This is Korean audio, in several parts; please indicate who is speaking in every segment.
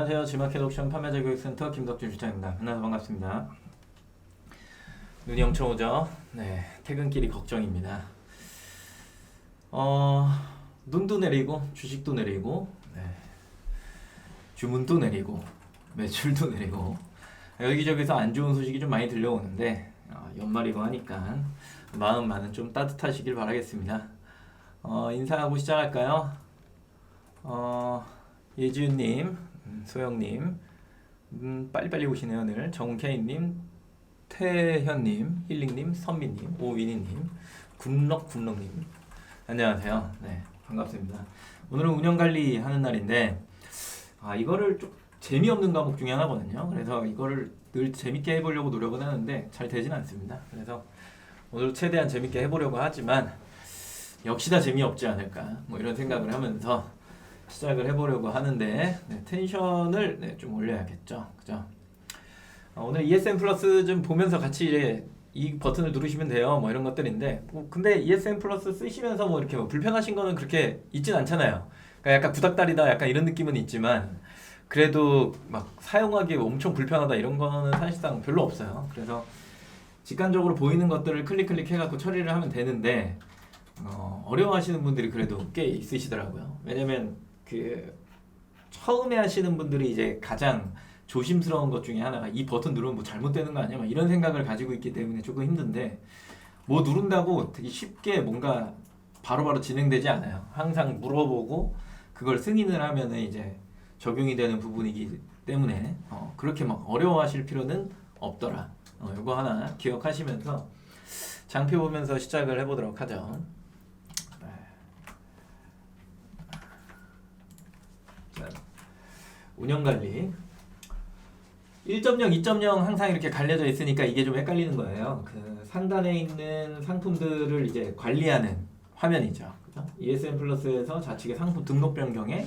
Speaker 1: 안녕하세요. 지마켓 옵션 판매자 교육센터 김덕준 실장입니다. 만나서 반갑습니다. 눈이 엄청 오죠? 네, 퇴근길이 걱정입니다. 눈도 내리고 주식도 내리고 주문도 내리고 매출도 내리고 여기저기서 안 좋은 소식이 좀 많이 들려오는데 연말이고 하니까 마음만은 좀 따뜻하시길 바라겠습니다. 인사하고 시작할까요? 예지윤님, 소영님, 빨리빨리 오시네요. 오늘 정케이님, 태현님, 힐링님, 선미님, 오윈희님, 굿럭님 안녕하세요. 네, 반갑습니다. 오늘은 운영관리 하는 날인데 이거를 좀 재미없는 과목 중에 하나거든요. 그래서 이거를 늘 재밌게 해보려고 노력은 하는데 잘 되진 않습니다. 그래서 오늘 최대한 재밌게 해보려고 하지만 역시나 재미없지 않을까 뭐 이런 생각을 하면서 시작을 해보려고 하는데 텐션을 좀 올려야겠죠. 그죠? 오늘 ESN 플러스 좀 보면서 같이 이제 이 버튼을 누르시면 돼요. 뭐 이런 것들인데 근데 ESN 플러스 쓰시면서 뭐 이렇게 뭐 불편하신 거는 그렇게 있진 않잖아요. 그러니까 약간 구닥다리다 약간 이런 느낌은 있지만 그래도 막 사용하기 엄청 불편하다 이런 거는 사실상 별로 없어요. 그래서 직관적으로 보이는 것들을 클릭 해갖고 처리를 하면 되는데 어려워하시는 분들이 그래도 꽤 있으시더라고요. 왜냐면 처음에 하시는 분들이 이제 가장 조심스러운 것 중에 하나가 이 버튼 누르면 뭐 잘못되는 거 아니야? 막 이런 생각을 가지고 있기 때문에 조금 힘든데 뭐 누른다고 되게 쉽게 뭔가 바로바로 진행되지 않아요. 항상 물어보고 그걸 승인을 하면은 이제 적용이 되는 부분이기 때문에 그렇게 막 어려워하실 필요는 없더라. 이거 하나 기억하시면서 장표 보면서 시작을 해보도록 하죠. 운영관리 1.0, 2.0 항상 이렇게 갈려져 있으니까 이게 좀 헷갈리는 거예요. 그 상단에 있는 상품들을 이제 관리하는 화면이죠. 그죠? ESN 플러스에서 좌측에 상품 등록 변경에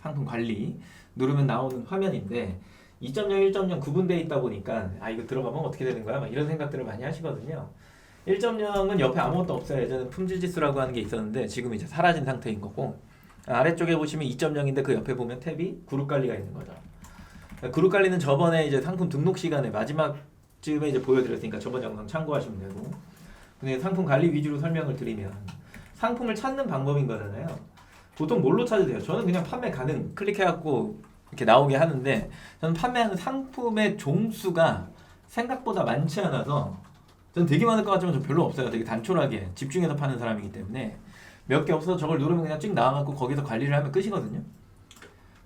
Speaker 1: 상품 관리 누르면 나오는 화면인데 2.0, 1.0 구분되어 있다 보니까 이거 들어가면 어떻게 되는 거야? 막 이런 생각들을 많이 하시거든요. 1.0은 옆에 아무것도 없어요. 예전에 품질지수라고 하는 게 있었는데 지금 이제 사라진 상태인 거고 아래쪽에 보시면 2.0인데 그 옆에 보면 탭이 그룹 관리가 있는 거죠. 그룹 관리는 저번에 이제 상품 등록 시간에 마지막쯤에 이제 보여드렸으니까 저번 영상 참고하시면 되고 근데 상품 관리 위주로 설명을 드리면 상품을 찾는 방법인 거잖아요. 보통 뭘로 찾으세요? 저는 그냥 판매 가능 클릭해갖고 이렇게 나오게 하는데 저는 판매하는 상품의 종수가 생각보다 많지 않아서 저는 되게 많을 것 같지만 좀 별로 없어요. 되게 단촐하게 집중해서 파는 사람이기 때문에 몇 개 없어서 저걸 누르면 그냥 찍 나와갖고 거기서 관리를 하면 끝이거든요.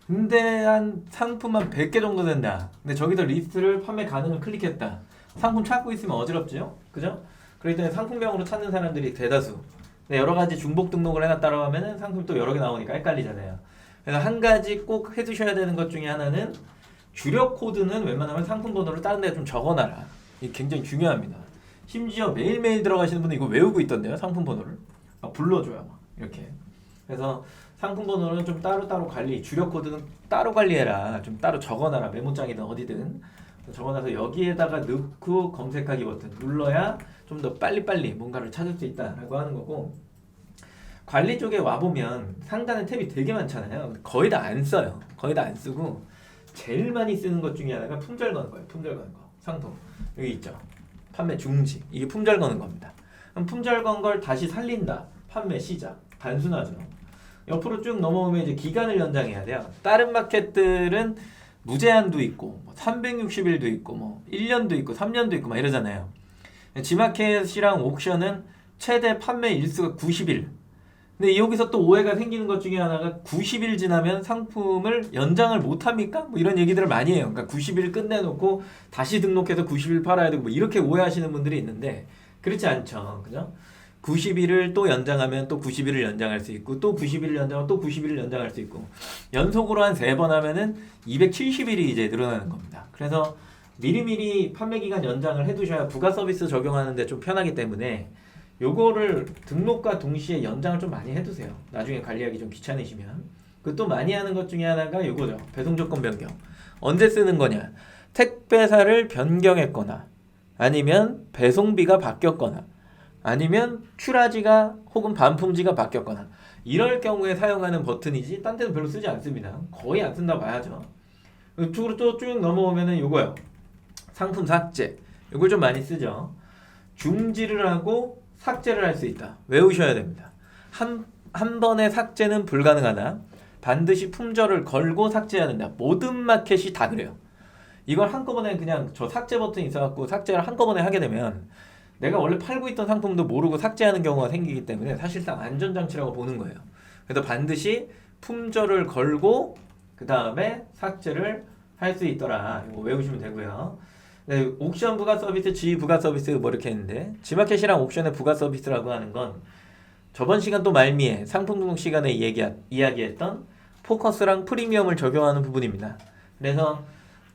Speaker 1: 근데 한 상품 한 100개 정도 된다. 근데 저기서 리스트를 판매 가능을 클릭했다. 상품 찾고 있으면 어지럽죠? 그죠? 그렇기 때문에 상품명으로 찾는 사람들이 대다수. 근데 여러 가지 중복 등록을 해놨다고 하면은 상품 또 여러 개 나오니까 헷갈리잖아요. 그래서 한 가지 꼭 해두셔야 되는 것 중에 하나는 주력 코드는 웬만하면 상품 번호를 다른 데 좀 적어놔라. 이게 굉장히 중요합니다. 심지어 매일매일 들어가시는 분은 이거 외우고 있던데요. 상품 번호를. 불러줘요. 막 이렇게. 그래서 상품 번호는 좀 따로따로 관리, 주력 코드는 따로 관리해라. 좀 따로 적어놔라. 메모장이든 어디든 적어놔서 여기에다가 넣고 검색하기 버튼 눌러야 좀 더 빨리빨리 뭔가를 찾을 수 있다라고 하는 거고 관리 쪽에 와보면 상단에 탭이 되게 많잖아요. 거의 다 안 써요. 거의 다 안 쓰고 제일 많이 쓰는 것 중에 하나가 품절 거는 거예요. 품절 거는 거. 상품. 여기 있죠. 판매 중지. 이게 품절 거는 겁니다. 그럼 품절 건 걸 다시 살린다. 판매 시작. 단순하죠. 옆으로 쭉 넘어오면 이제 기간을 연장해야 돼요. 다른 마켓들은 무제한도 있고 360일도 있고 뭐 1년도 있고 3년도 있고 막 이러잖아요. 지마켓이랑 옥션은 최대 판매 일수가 90일. 근데 여기서 또 오해가 생기는 것 중에 하나가 90일 지나면 상품을 연장을 못 합니까? 뭐 이런 얘기들을 많이 해요. 그러니까 90일 끝내놓고 다시 등록해서 90일 팔아야 되고 뭐 이렇게 오해하시는 분들이 있는데 그렇지 않죠. 그죠? 90일을 또 연장하면 또 90일을 연장할 수 있고 또 90일을 연장하면 또 90일을 연장할 수 있고 연속으로 한 3번 하면은 270일이 이제 늘어나는 겁니다. 그래서 미리미리 판매기간 연장을 해두셔야 부가 서비스 적용하는데 좀 편하기 때문에 요거를 등록과 동시에 연장을 좀 많이 해두세요. 나중에 관리하기 좀 귀찮으시면. 그 또 많이 하는 것 중에 하나가 요거죠. 배송조건 변경. 언제 쓰는 거냐? 택배사를 변경했거나 아니면 배송비가 바뀌었거나 아니면 출하지가 혹은 반품지가 바뀌었거나 이럴 경우에 사용하는 버튼이지 딴 데는 별로 쓰지 않습니다. 거의 안 쓴다고 봐야죠. 이쪽으로 또 쭉 넘어오면은 요거요. 상품 삭제. 요걸 좀 많이 쓰죠. 중지를 하고 삭제를 할 수 있다. 외우셔야 됩니다. 한 번의 삭제는 불가능하다. 반드시 품절을 걸고 삭제해야 된다. 모든 마켓이 다 그래요. 이걸 한꺼번에 그냥 저 삭제 버튼이 있어갖고 삭제를 한꺼번에 하게 되면 내가 원래 팔고 있던 상품도 모르고 삭제하는 경우가 생기기 때문에 사실상 안전장치라고 보는 거예요. 그래서 반드시 품절을 걸고 그 다음에 삭제를 할 수 있더라. 이거 외우시면 되고요. 네, 옥션 부가 서비스, G 부가 서비스 뭐 이렇게 했는데 G마켓이랑 옥션의 부가 서비스라고 하는 건 저번 시간 또 말미에 상품 등록 시간에 이야기했던 포커스랑 프리미엄을 적용하는 부분입니다. 그래서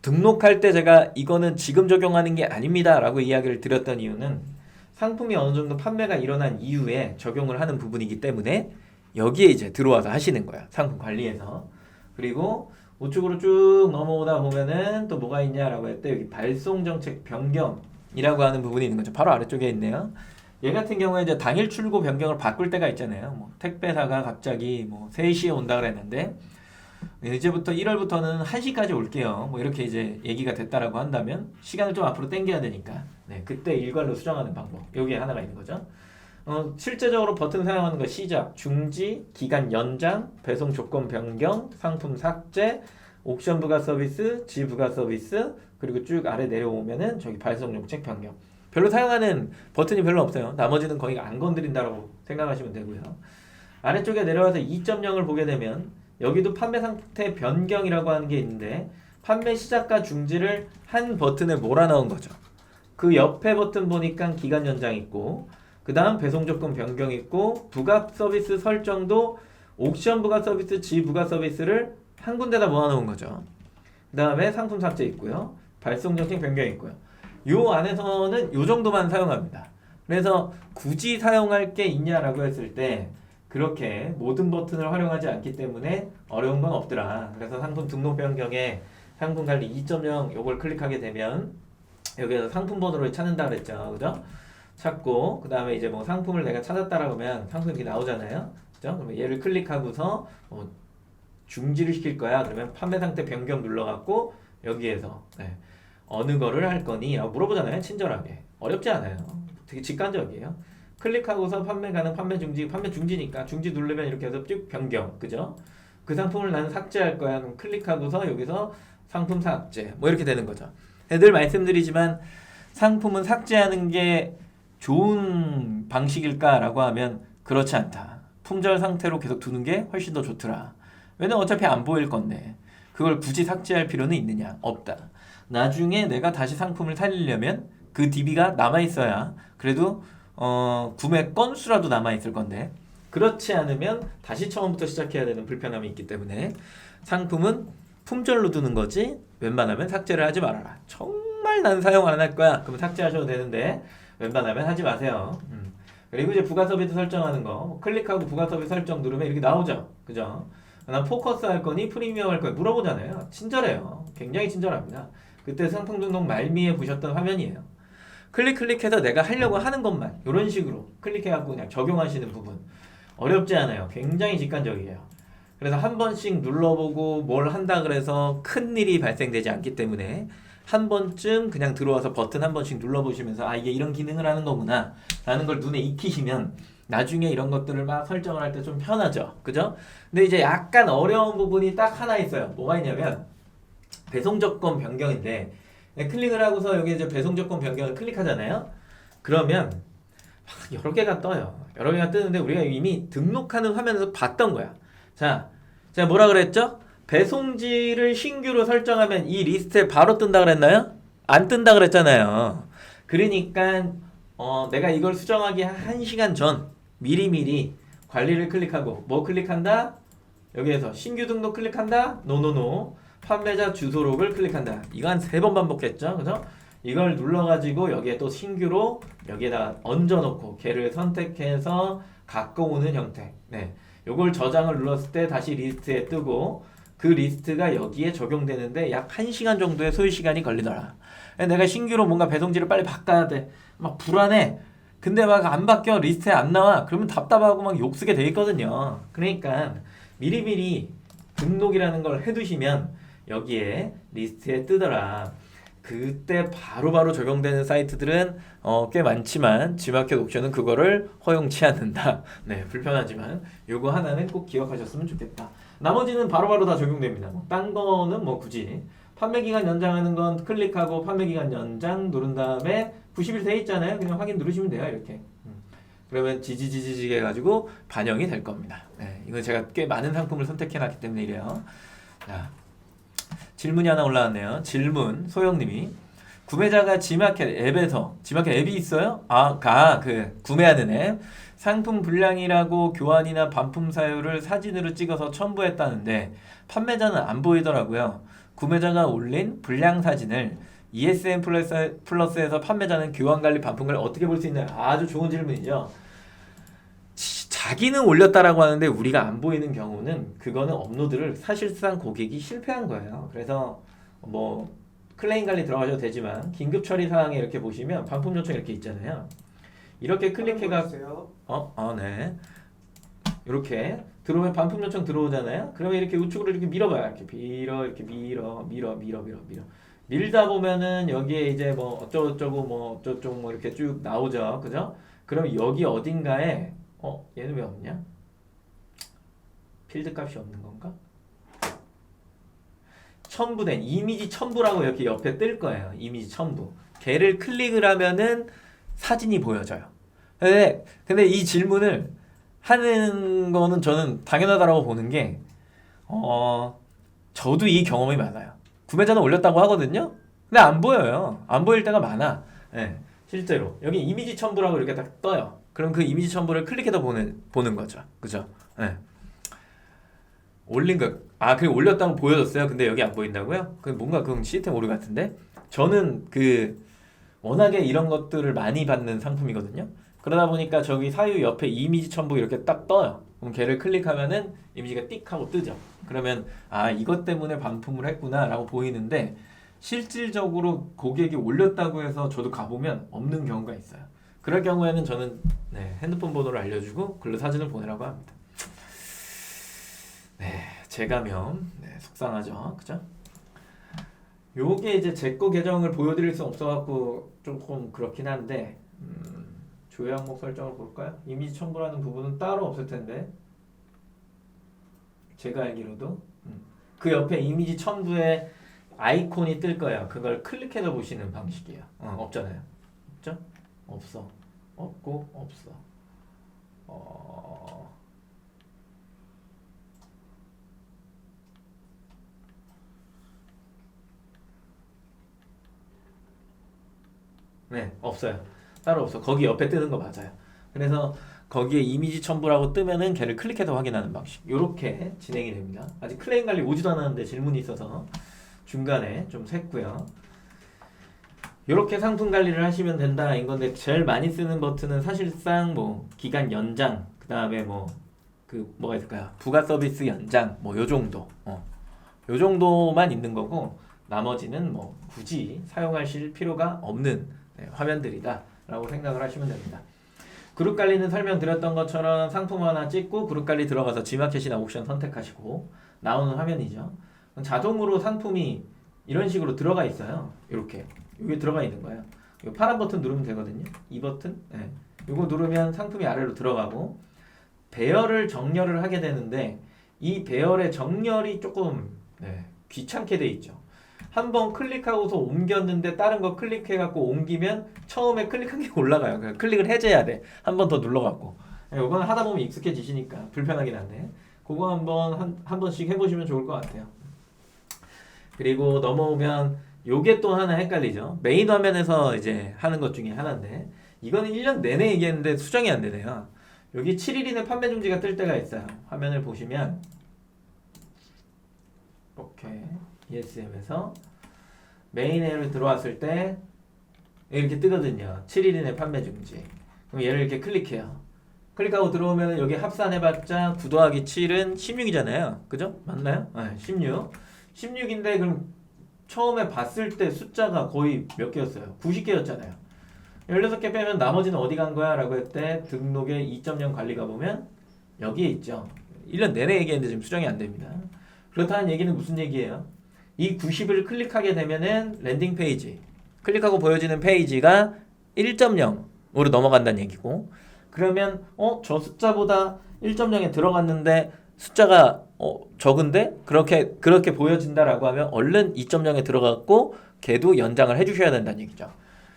Speaker 1: 등록할 때 제가 이거는 지금 적용하는 게 아닙니다 라고 이야기를 드렸던 이유는 상품이 어느 정도 판매가 일어난 이후에 적용을 하는 부분이기 때문에 여기에 이제 들어와서 하시는 거야. 상품 관리에서. 그리고 우측으로 쭉 넘어오다 보면은 또 뭐가 있냐라고 할 때 여기 발송 정책 변경이라고 하는 부분이 있는 거죠. 바로 아래쪽에 있네요. 얘 같은 경우에 이제 당일 출고 변경을 바꿀 때가 있잖아요. 뭐 택배사가 갑자기 뭐 3시에 온다 그랬는데 이제부터 1월부터는 1시까지 올게요. 뭐 이렇게 이제 얘기가 됐다라고 한다면 시간을 좀 앞으로 당겨야 되니까 네, 그때 일괄로 수정하는 방법. 여기에 하나가 있는 거죠. 실제적으로 버튼 사용하는 거 시작, 중지, 기간 연장, 배송 조건 변경, 상품 삭제, 옥션 부가 서비스, G 부가 서비스, 그리고 쭉 아래 내려오면은 저기 발송 정책 변경. 별로 사용하는 버튼이 별로 없어요. 나머지는 거의 안 건드린다라고 생각하시면 되고요. 아래쪽에 내려와서 2.0을 보게 되면 여기도 판매 상태 변경이라고 하는 게 있는데 판매 시작과 중지를 한 버튼에 몰아넣은 거죠. 그 옆에 버튼 보니까 기간 연장 있고 그 다음 배송 조건 변경 있고 부가 서비스 설정도 옥션 부가 서비스, G 부가 서비스를 한 군데다 모아놓은 거죠. 그 다음에 상품 삭제 있고요. 발송 정책 변경 있고요. 요 안에서는 요 정도만 사용합니다. 그래서 굳이 사용할 게 있냐라고 했을 때 그렇게 모든 버튼을 활용하지 않기 때문에 어려운 건 없더라. 그래서 상품 등록 변경에 상품 관리 2.0 요걸 클릭하게 되면 여기에서 상품 번호를 찾는다 그랬죠. 그죠? 찾고 그 다음에 이제 뭐 상품을 내가 찾았다라고 하면 상품이 이렇게 나오잖아요. 그죠? 그러면 얘를 클릭하고서 중지를 시킬 거야. 그러면 판매 상태 변경 눌러갖고 여기에서 네. 어느 거를 할 거니? 라고 물어보잖아요. 친절하게. 어렵지 않아요. 되게 직관적이에요. 클릭하고서 판매 가능, 판매 중지니까 중지 누르면 이렇게 해서 쭉 변경. 그죠? 그 상품을 나는 삭제할 거야. 그럼 클릭하고서 여기서 상품 삭제. 뭐 이렇게 되는 거죠. 늘 말씀드리지만 상품은 삭제하는 게 좋은 방식일까라고 하면 그렇지 않다. 품절 상태로 계속 두는 게 훨씬 더 좋더라. 왜냐면 어차피 안 보일 건데 그걸 굳이 삭제할 필요는 있느냐? 없다. 나중에 내가 다시 상품을 살리려면 그 DB가 남아있어야 그래도 구매 건수라도 남아있을 건데 그렇지 않으면 다시 처음부터 시작해야 되는 불편함이 있기 때문에 상품은 품절로 두는 거지 웬만하면 삭제를 하지 말아라. 정말 난 사용 안 할 거야. 그러면 삭제하셔도 되는데 웬만하면 하지 마세요. 그리고 이제 부가 서비스 설정하는 거 클릭하고 부가 서비스 설정 누르면 이렇게 나오죠. 그죠? 난 포커스 할 거니 프리미엄 할 거니 물어보잖아요. 친절해요. 굉장히 친절합니다. 그때 상품 등록 말미에 보셨던 화면이에요. 클릭해서 내가 하려고 하는 것만 이런 식으로 클릭해갖고 그냥 적용하시는 부분 어렵지 않아요. 굉장히 직관적이에요. 그래서 한 번씩 눌러보고 뭘 한다 그래서 큰 일이 발생되지 않기 때문에 한 번쯤 그냥 들어와서 버튼 한 번씩 눌러보시면서 아 이게 이런 기능을 하는 거구나 라는 걸 눈에 익히시면 나중에 이런 것들을 막 설정을 할 때 좀 편하죠. 그죠? 근데 이제 약간 어려운 부분이 딱 하나 있어요. 뭐가 있냐면 배송 조건 변경인데 클릭을 하고서 여기 이제 배송 조건 변경을 클릭하잖아요. 그러면 여러 개가 떠요. 여러 개가 뜨는데 우리가 이미 등록하는 화면에서 봤던 거야. 자, 제가 뭐라 그랬죠? 배송지를 신규로 설정하면 이 리스트에 바로 뜬다 그랬나요? 안 뜬다 그랬잖아요. 그러니까 내가 이걸 수정하기 1시간 전 미리미리 관리를 클릭하고 뭐 클릭한다? 여기에서 신규 등록 클릭한다? 노노노. 판매자 주소록을 클릭한다. 이거 한 3번 반복했죠. 그죠? 이걸 눌러가지고 여기에 또 신규로 여기에다 얹어놓고 걔를 선택해서 갖고 오는 형태. 네. 요걸 저장을 눌렀을 때 다시 리스트에 뜨고 그 리스트가 여기에 적용되는데 약 1시간 정도의 소요 시간이 걸리더라. 내가 신규로 뭔가 배송지를 빨리 바꿔야 돼. 막 불안해. 근데 막 안 바뀌어. 리스트에 안 나와. 그러면 답답하고 막 욕쓰게 돼 있거든요. 그러니까 미리미리 등록이라는 걸 해두시면 여기에 리스트에 뜨더라. 그때 바로바로 적용되는 사이트들은 꽤 많지만 G마켓 옥션은 그거를 허용치 않는다. 네, 불편하지만 요거 하나는 꼭 기억하셨으면 좋겠다. 나머지는 바로바로 다 적용됩니다. 딴 거는 뭐 굳이 판매 기간 연장하는 건 클릭하고 판매 기간 연장 누른 다음에 90일 돼 있잖아요. 그냥 확인 누르시면 돼요. 이렇게. 그러면 지지지지지 해가지고 반영이 될 겁니다. 네, 이거 제가 꽤 많은 상품을 선택해놨기 때문에 이래요. 자, 질문이 하나 올라왔네요. 질문 소영님이 구매자가 G마켓 앱에서 G마켓 앱이 있어요? 그 구매하는 앱 상품 불량이라고 교환이나 반품 사유를 사진으로 찍어서 첨부했다는데 판매자는 안 보이더라고요. 구매자가 올린 불량 사진을 ESN 플러스에서 판매자는 교환관리 반품을 어떻게 볼 수 있나요? 아주 좋은 질문이죠. 자기는 올렸다라고 하는데 우리가 안 보이는 경우는 그거는 업로드를 사실상 고객이 실패한 거예요. 그래서 뭐 클레임 관리 들어가셔도 되지만 긴급 처리 사항에 이렇게 보시면 반품 요청 이렇게 있잖아요. 이렇게 클릭해가 네. 이렇게 들어오면 반품 요청 들어오잖아요. 그러면 이렇게 우측으로 이렇게 밀어봐요. 이렇게 밀어 밀다 보면은 여기에 이제 뭐 어쩌고저쩌고 뭐 어쩌고저쩌고 뭐 이렇게 쭉 나오죠. 그죠? 그럼 여기 어딘가에 얘는 왜 없냐? 필드 값이 없는 건가? 첨부된 이미지 첨부라고 이렇게 옆에 뜰 거예요. 이미지 첨부. 걔를 클릭을 하면은 사진이 보여져요. 근데 이 질문을 하는 거는 저는 당연하다라고 보는 게 저도 이 경험이 많아요. 구매자는 올렸다고 하거든요. 근데 안 보여요. 안 보일 때가 많아. 네, 실제로 여기 이미지 첨부라고 이렇게 딱 떠요. 그럼 그 이미지 첨부를 클릭해서 보는 거죠. 그죠? 네. 올린 거, 그게 올렸다고 보여줬어요. 근데 여기 안 보인다고요? 뭔가 그건 시스템 오류 같은데? 저는 워낙에 이런 것들을 많이 받는 상품이거든요. 그러다 보니까 저기 사유 옆에 이미지 첨부 이렇게 딱 떠요. 그럼 걔를 클릭하면은 이미지가 띡 하고 뜨죠. 그러면 이것 때문에 반품을 했구나 라고 보이는데 실질적으로 고객이 올렸다고 해서 저도 가보면 없는 경우가 있어요. 그럴 경우에는 저는 핸드폰 번호를 알려주고 글로 사진을 보내라고 합니다. 네, 재가면 속상하죠, 그죠? 요게 이제 제 거 계정을 보여드릴 수 없어갖고 조금 그렇긴 한데 조회 항목 설정을 볼까요? 이미지 첨부라는 부분은 따로 없을 텐데 제가 알기로도 그 옆에 이미지 첨부에 아이콘이 뜰 거예요. 그걸 클릭해서 보시는 방식이에요. 없잖아요, 없죠? 없어. 없고 없어. 네, 없어요. 따로 없어. 거기 옆에 뜨는 거 맞아요. 그래서 거기에 이미지 첨부라고 뜨면은 걔를 클릭해서 확인하는 방식. 요렇게 진행이 됩니다. 아직 클레임 관리 오지도 않았는데 질문이 있어서 중간에 좀 샜고요. 요렇게 상품 관리를 하시면 된다 인 건데 제일 많이 쓰는 버튼은 사실상 뭐 기간 연장, 그 다음에 뭐가 있을까요? 부가 서비스 연장, 뭐 요 정도. 요 정도만 있는 거고 나머지는 뭐 굳이 사용하실 필요가 없는 화면들이다 라고 생각을 하시면 됩니다. 그룹 관리는 설명드렸던 것처럼 상품 하나 찍고 그룹 관리 들어가서 G마켓이나 옥션 선택하시고 나오는 화면이죠. 자동으로 상품이 이런 식으로 들어가 있어요. 이렇게 여기 들어가 있는 거예요. 이 파란 버튼 누르면 되거든요. 이 버튼, 이거 누르면 상품이 아래로 들어가고 배열을 정렬을 하게 되는데 이 배열의 정렬이 조금 귀찮게 돼 있죠. 한번 클릭하고서 옮겼는데 다른 거 클릭해갖고 옮기면 처음에 클릭한 게 올라가요. 그러니까 클릭을 해제해야 돼. 한 번 더 눌러갖고. 이건 하다 보면 익숙해지시니까 불편하긴 한데 그거 한 번씩 해보시면 좋을 것 같아요. 그리고 넘어오면 요게 또 하나 헷갈리죠. 메인 화면에서 이제 하는 것 중에 하나인데 이거는 1년 내내 얘기했는데 수정이 안 되네요. 여기 7일 이내 판매 중지가 뜰 때가 있어요. 화면을 보시면 이렇게 ESM에서 메인에로 들어왔을 때 이렇게 뜨거든요. 7일 이내 판매 중지. 그럼 얘를 이렇게 클릭해요. 클릭하고 들어오면 여기 합산해봤자 9 더하기 7은 16이잖아요. 그죠? 맞나요? 네, 16. 16인데 그럼 처음에 봤을 때 숫자가 거의 몇 개였어요? 90개였잖아요. 16개 빼면 나머지는 어디 간 거야? 라고 했을 때 등록에 2.0 관리 가보면 여기에 있죠. 1년 내내 얘기했는데 지금 수정이 안 됩니다. 그렇다는 얘기는 무슨 얘기예요? 이 90을 클릭하게 되면은 랜딩 페이지 클릭하고 보여지는 페이지가 1.0으로 넘어간다는 얘기고 그러면 저 숫자보다 1.0에 들어갔는데 숫자가 적은데 그렇게 보여진다라고 하면 얼른 2.0에 들어갔고 걔도 연장을 해주셔야 된다는 얘기죠.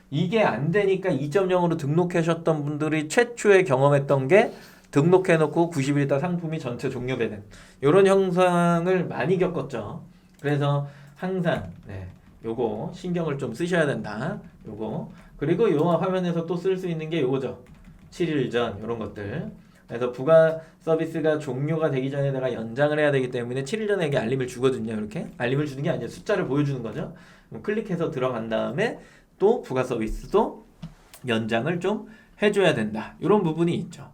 Speaker 1: 이게 안 되니까 2.0으로 등록하셨던 분들이 최초에 경험했던 게 등록해놓고 90일 있다 상품이 전체 종료되는 이런 현상을 많이 겪었죠. 그래서 항상 요거 신경을 좀 쓰셔야 된다. 요거 그리고 요 화면에서 또 쓸 수 있는 게 요거죠. 7일 전 이런 것들. 그래서 부가 서비스가 종료가 되기 전에 내가 연장을 해야 되기 때문에 7일 전에 이게 알림을 주거든요. 이렇게 알림을 주는 게 아니라 숫자를 보여주는 거죠. 클릭해서 들어간 다음에 또 부가 서비스도 연장을 좀 해줘야 된다. 이런 부분이 있죠.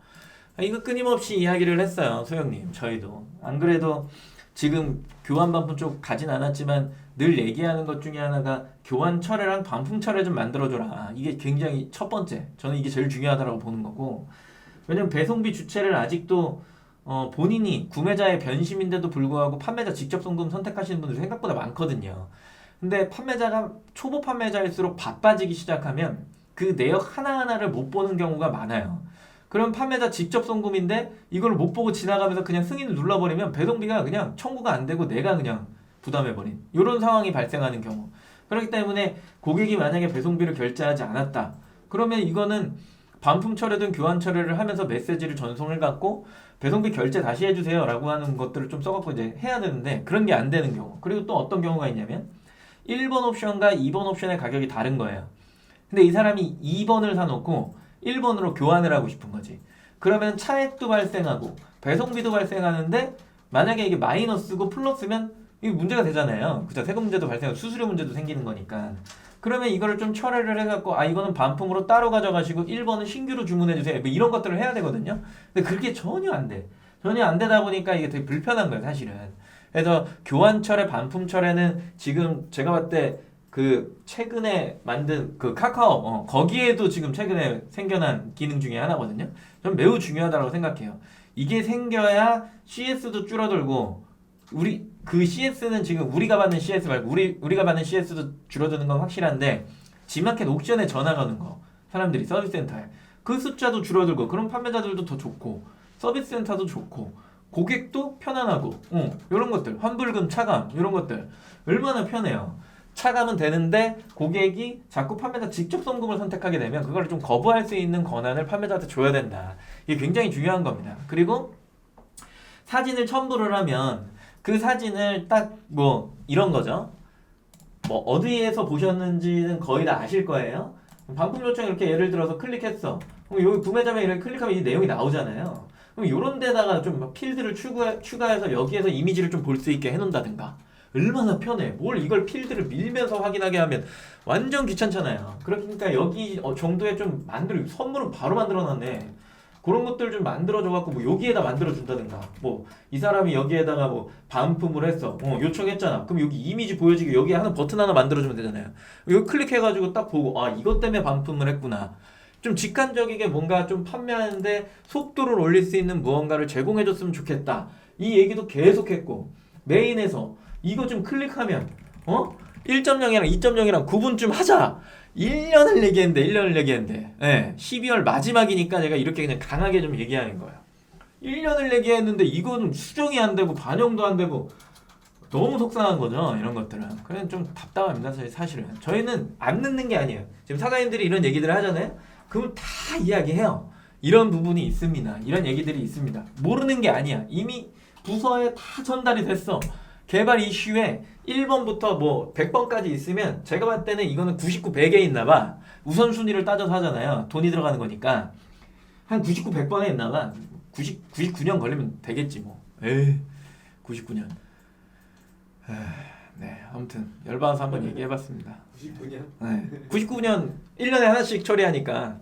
Speaker 1: 이거 끊임없이 이야기를 했어요. 소영님 저희도 안 그래도 지금 교환 반품 쪽 가진 않았지만 늘 얘기하는 것 중에 하나가 교환 철회랑 반품 철회 좀 만들어줘라. 이게 굉장히 첫 번째 저는 이게 제일 중요하다고 보는 거고 왜냐면 배송비 주체를 아직도 본인이 구매자의 변심인데도 불구하고 판매자 직접 송금 선택하시는 분들이 생각보다 많거든요. 근데 판매자가 초보 판매자일수록 바빠지기 시작하면 그 내역 하나하나를 못 보는 경우가 많아요. 그럼 판매자 직접 송금인데 이걸 못 보고 지나가면서 그냥 승인을 눌러버리면 배송비가 그냥 청구가 안 되고 내가 그냥 부담해버린 이런 상황이 발생하는 경우. 그렇기 때문에 고객이 만약에 배송비를 결제하지 않았다. 그러면 이거는 반품 철회든 교환 철회를 하면서 메시지를 전송을 갖고 배송비 결제 다시 해주세요 라고 하는 것들을 좀 써갖고 이제 해야 되는데 그런 게 안 되는 경우. 그리고 또 어떤 경우가 있냐면 1번 옵션과 2번 옵션의 가격이 다른 거예요. 근데 이 사람이 2번을 사놓고 1번으로 교환을 하고 싶은 거지. 그러면 차액도 발생하고 배송비도 발생하는데 만약에 이게 마이너스고 플러스면 이게 문제가 되잖아요. 그죠? 세금 문제도 발생하고 수수료 문제도 생기는 거니까. 그러면 이거를 좀 철회를 해갖고 이거는 반품으로 따로 가져가시고 1번은 신규로 주문해주세요. 뭐 이런 것들을 해야 되거든요. 근데 그게 전혀 안 돼. 전혀 안 되다 보니까 이게 되게 불편한 거예요, 사실은. 그래서 교환 철회, 반품 철회는 지금 제가 봤을 때 그 최근에 만든 그 카카오 거기에도 지금 최근에 생겨난 기능 중에 하나거든요. 전 매우 중요하다고 생각해요. 이게 생겨야 CS도 줄어들고 우리 그 CS는 지금 우리가 받는 CS 말고 우리가 받는 CS도 줄어드는 건 확실한데 G마켓 옥션에 전화 가는 거 사람들이 서비스 센터에 그 숫자도 줄어들고 그럼 판매자들도 더 좋고 서비스 센터도 좋고 고객도 편안하고 이런 것들 환불금 차감 이런 것들 얼마나 편해요. 차감은 되는데 고객이 자꾸 판매자 직접 송금을 선택하게 되면 그걸 좀 거부할 수 있는 권한을 판매자한테 줘야 된다. 이게 굉장히 중요한 겁니다. 그리고 사진을 첨부를 하면 그 사진을 딱 뭐 이런 거죠. 뭐 어디에서 보셨는지는 거의 다 아실 거예요. 반품 요청 이렇게 예를 들어서 클릭했어. 그럼 여기 구매자명 이렇게 클릭하면 이 내용이 나오잖아요. 그럼 이런 데다가 좀 필드를 추가해서 여기에서 이미지를 좀 볼 수 있게 해놓는다든가. 얼마나 편해. 뭘 이걸 필드를 밀면서 확인하게 하면 완전 귀찮잖아요. 그러니까 여기 정도에 좀 선물은 바로 만들어놨네. 그런 것들 좀 만들어줘갖고 뭐 여기에다 만들어준다든가 뭐 이 사람이 여기에다가 뭐 반품을 했어 요청했잖아. 그럼 여기 이미지 보여지게 여기에 하나 버튼 하나 만들어주면 되잖아요. 여기 클릭해가지고 딱 보고 이것 때문에 반품을 했구나. 좀 직관적이게 뭔가 좀 판매하는데 속도를 올릴 수 있는 무언가를 제공해줬으면 좋겠다. 이 얘기도 계속했고 메인에서 이거 좀 클릭하면 1.0이랑 2.0이랑 구분 좀 하자. 1년을 얘기했는데 12월 마지막이니까 제가 이렇게 그냥 강하게 좀 얘기하는 거예요. 1년을 얘기했는데 이건 수정이 안 되고 반영도 안 되고 너무 속상한 거죠. 이런 것들은. 그냥 좀 답답합니다. 사실은. 저희는 안 늦는 게 아니에요. 지금 사장님들이 이런 얘기들을 하잖아요. 그럼 다 이야기해요. 이런 부분이 있습니다. 이런 얘기들이 있습니다. 모르는 게 아니야. 이미 부서에 다 전달이 됐어. 개발 이슈에 1번부터 뭐 100번까지 있으면 제가 봤을 때는 이거는 99, 100에 있나봐. 우선순위를 따져서 하잖아요. 돈이 들어가는 거니까. 한 99, 100번에 있나봐. 99년 걸리면 되겠지 뭐. 99년. 네, 아무튼 열받아서 한번 얘기해봤습니다.
Speaker 2: 99년?
Speaker 1: 네, 99년 1년에 하나씩 처리하니까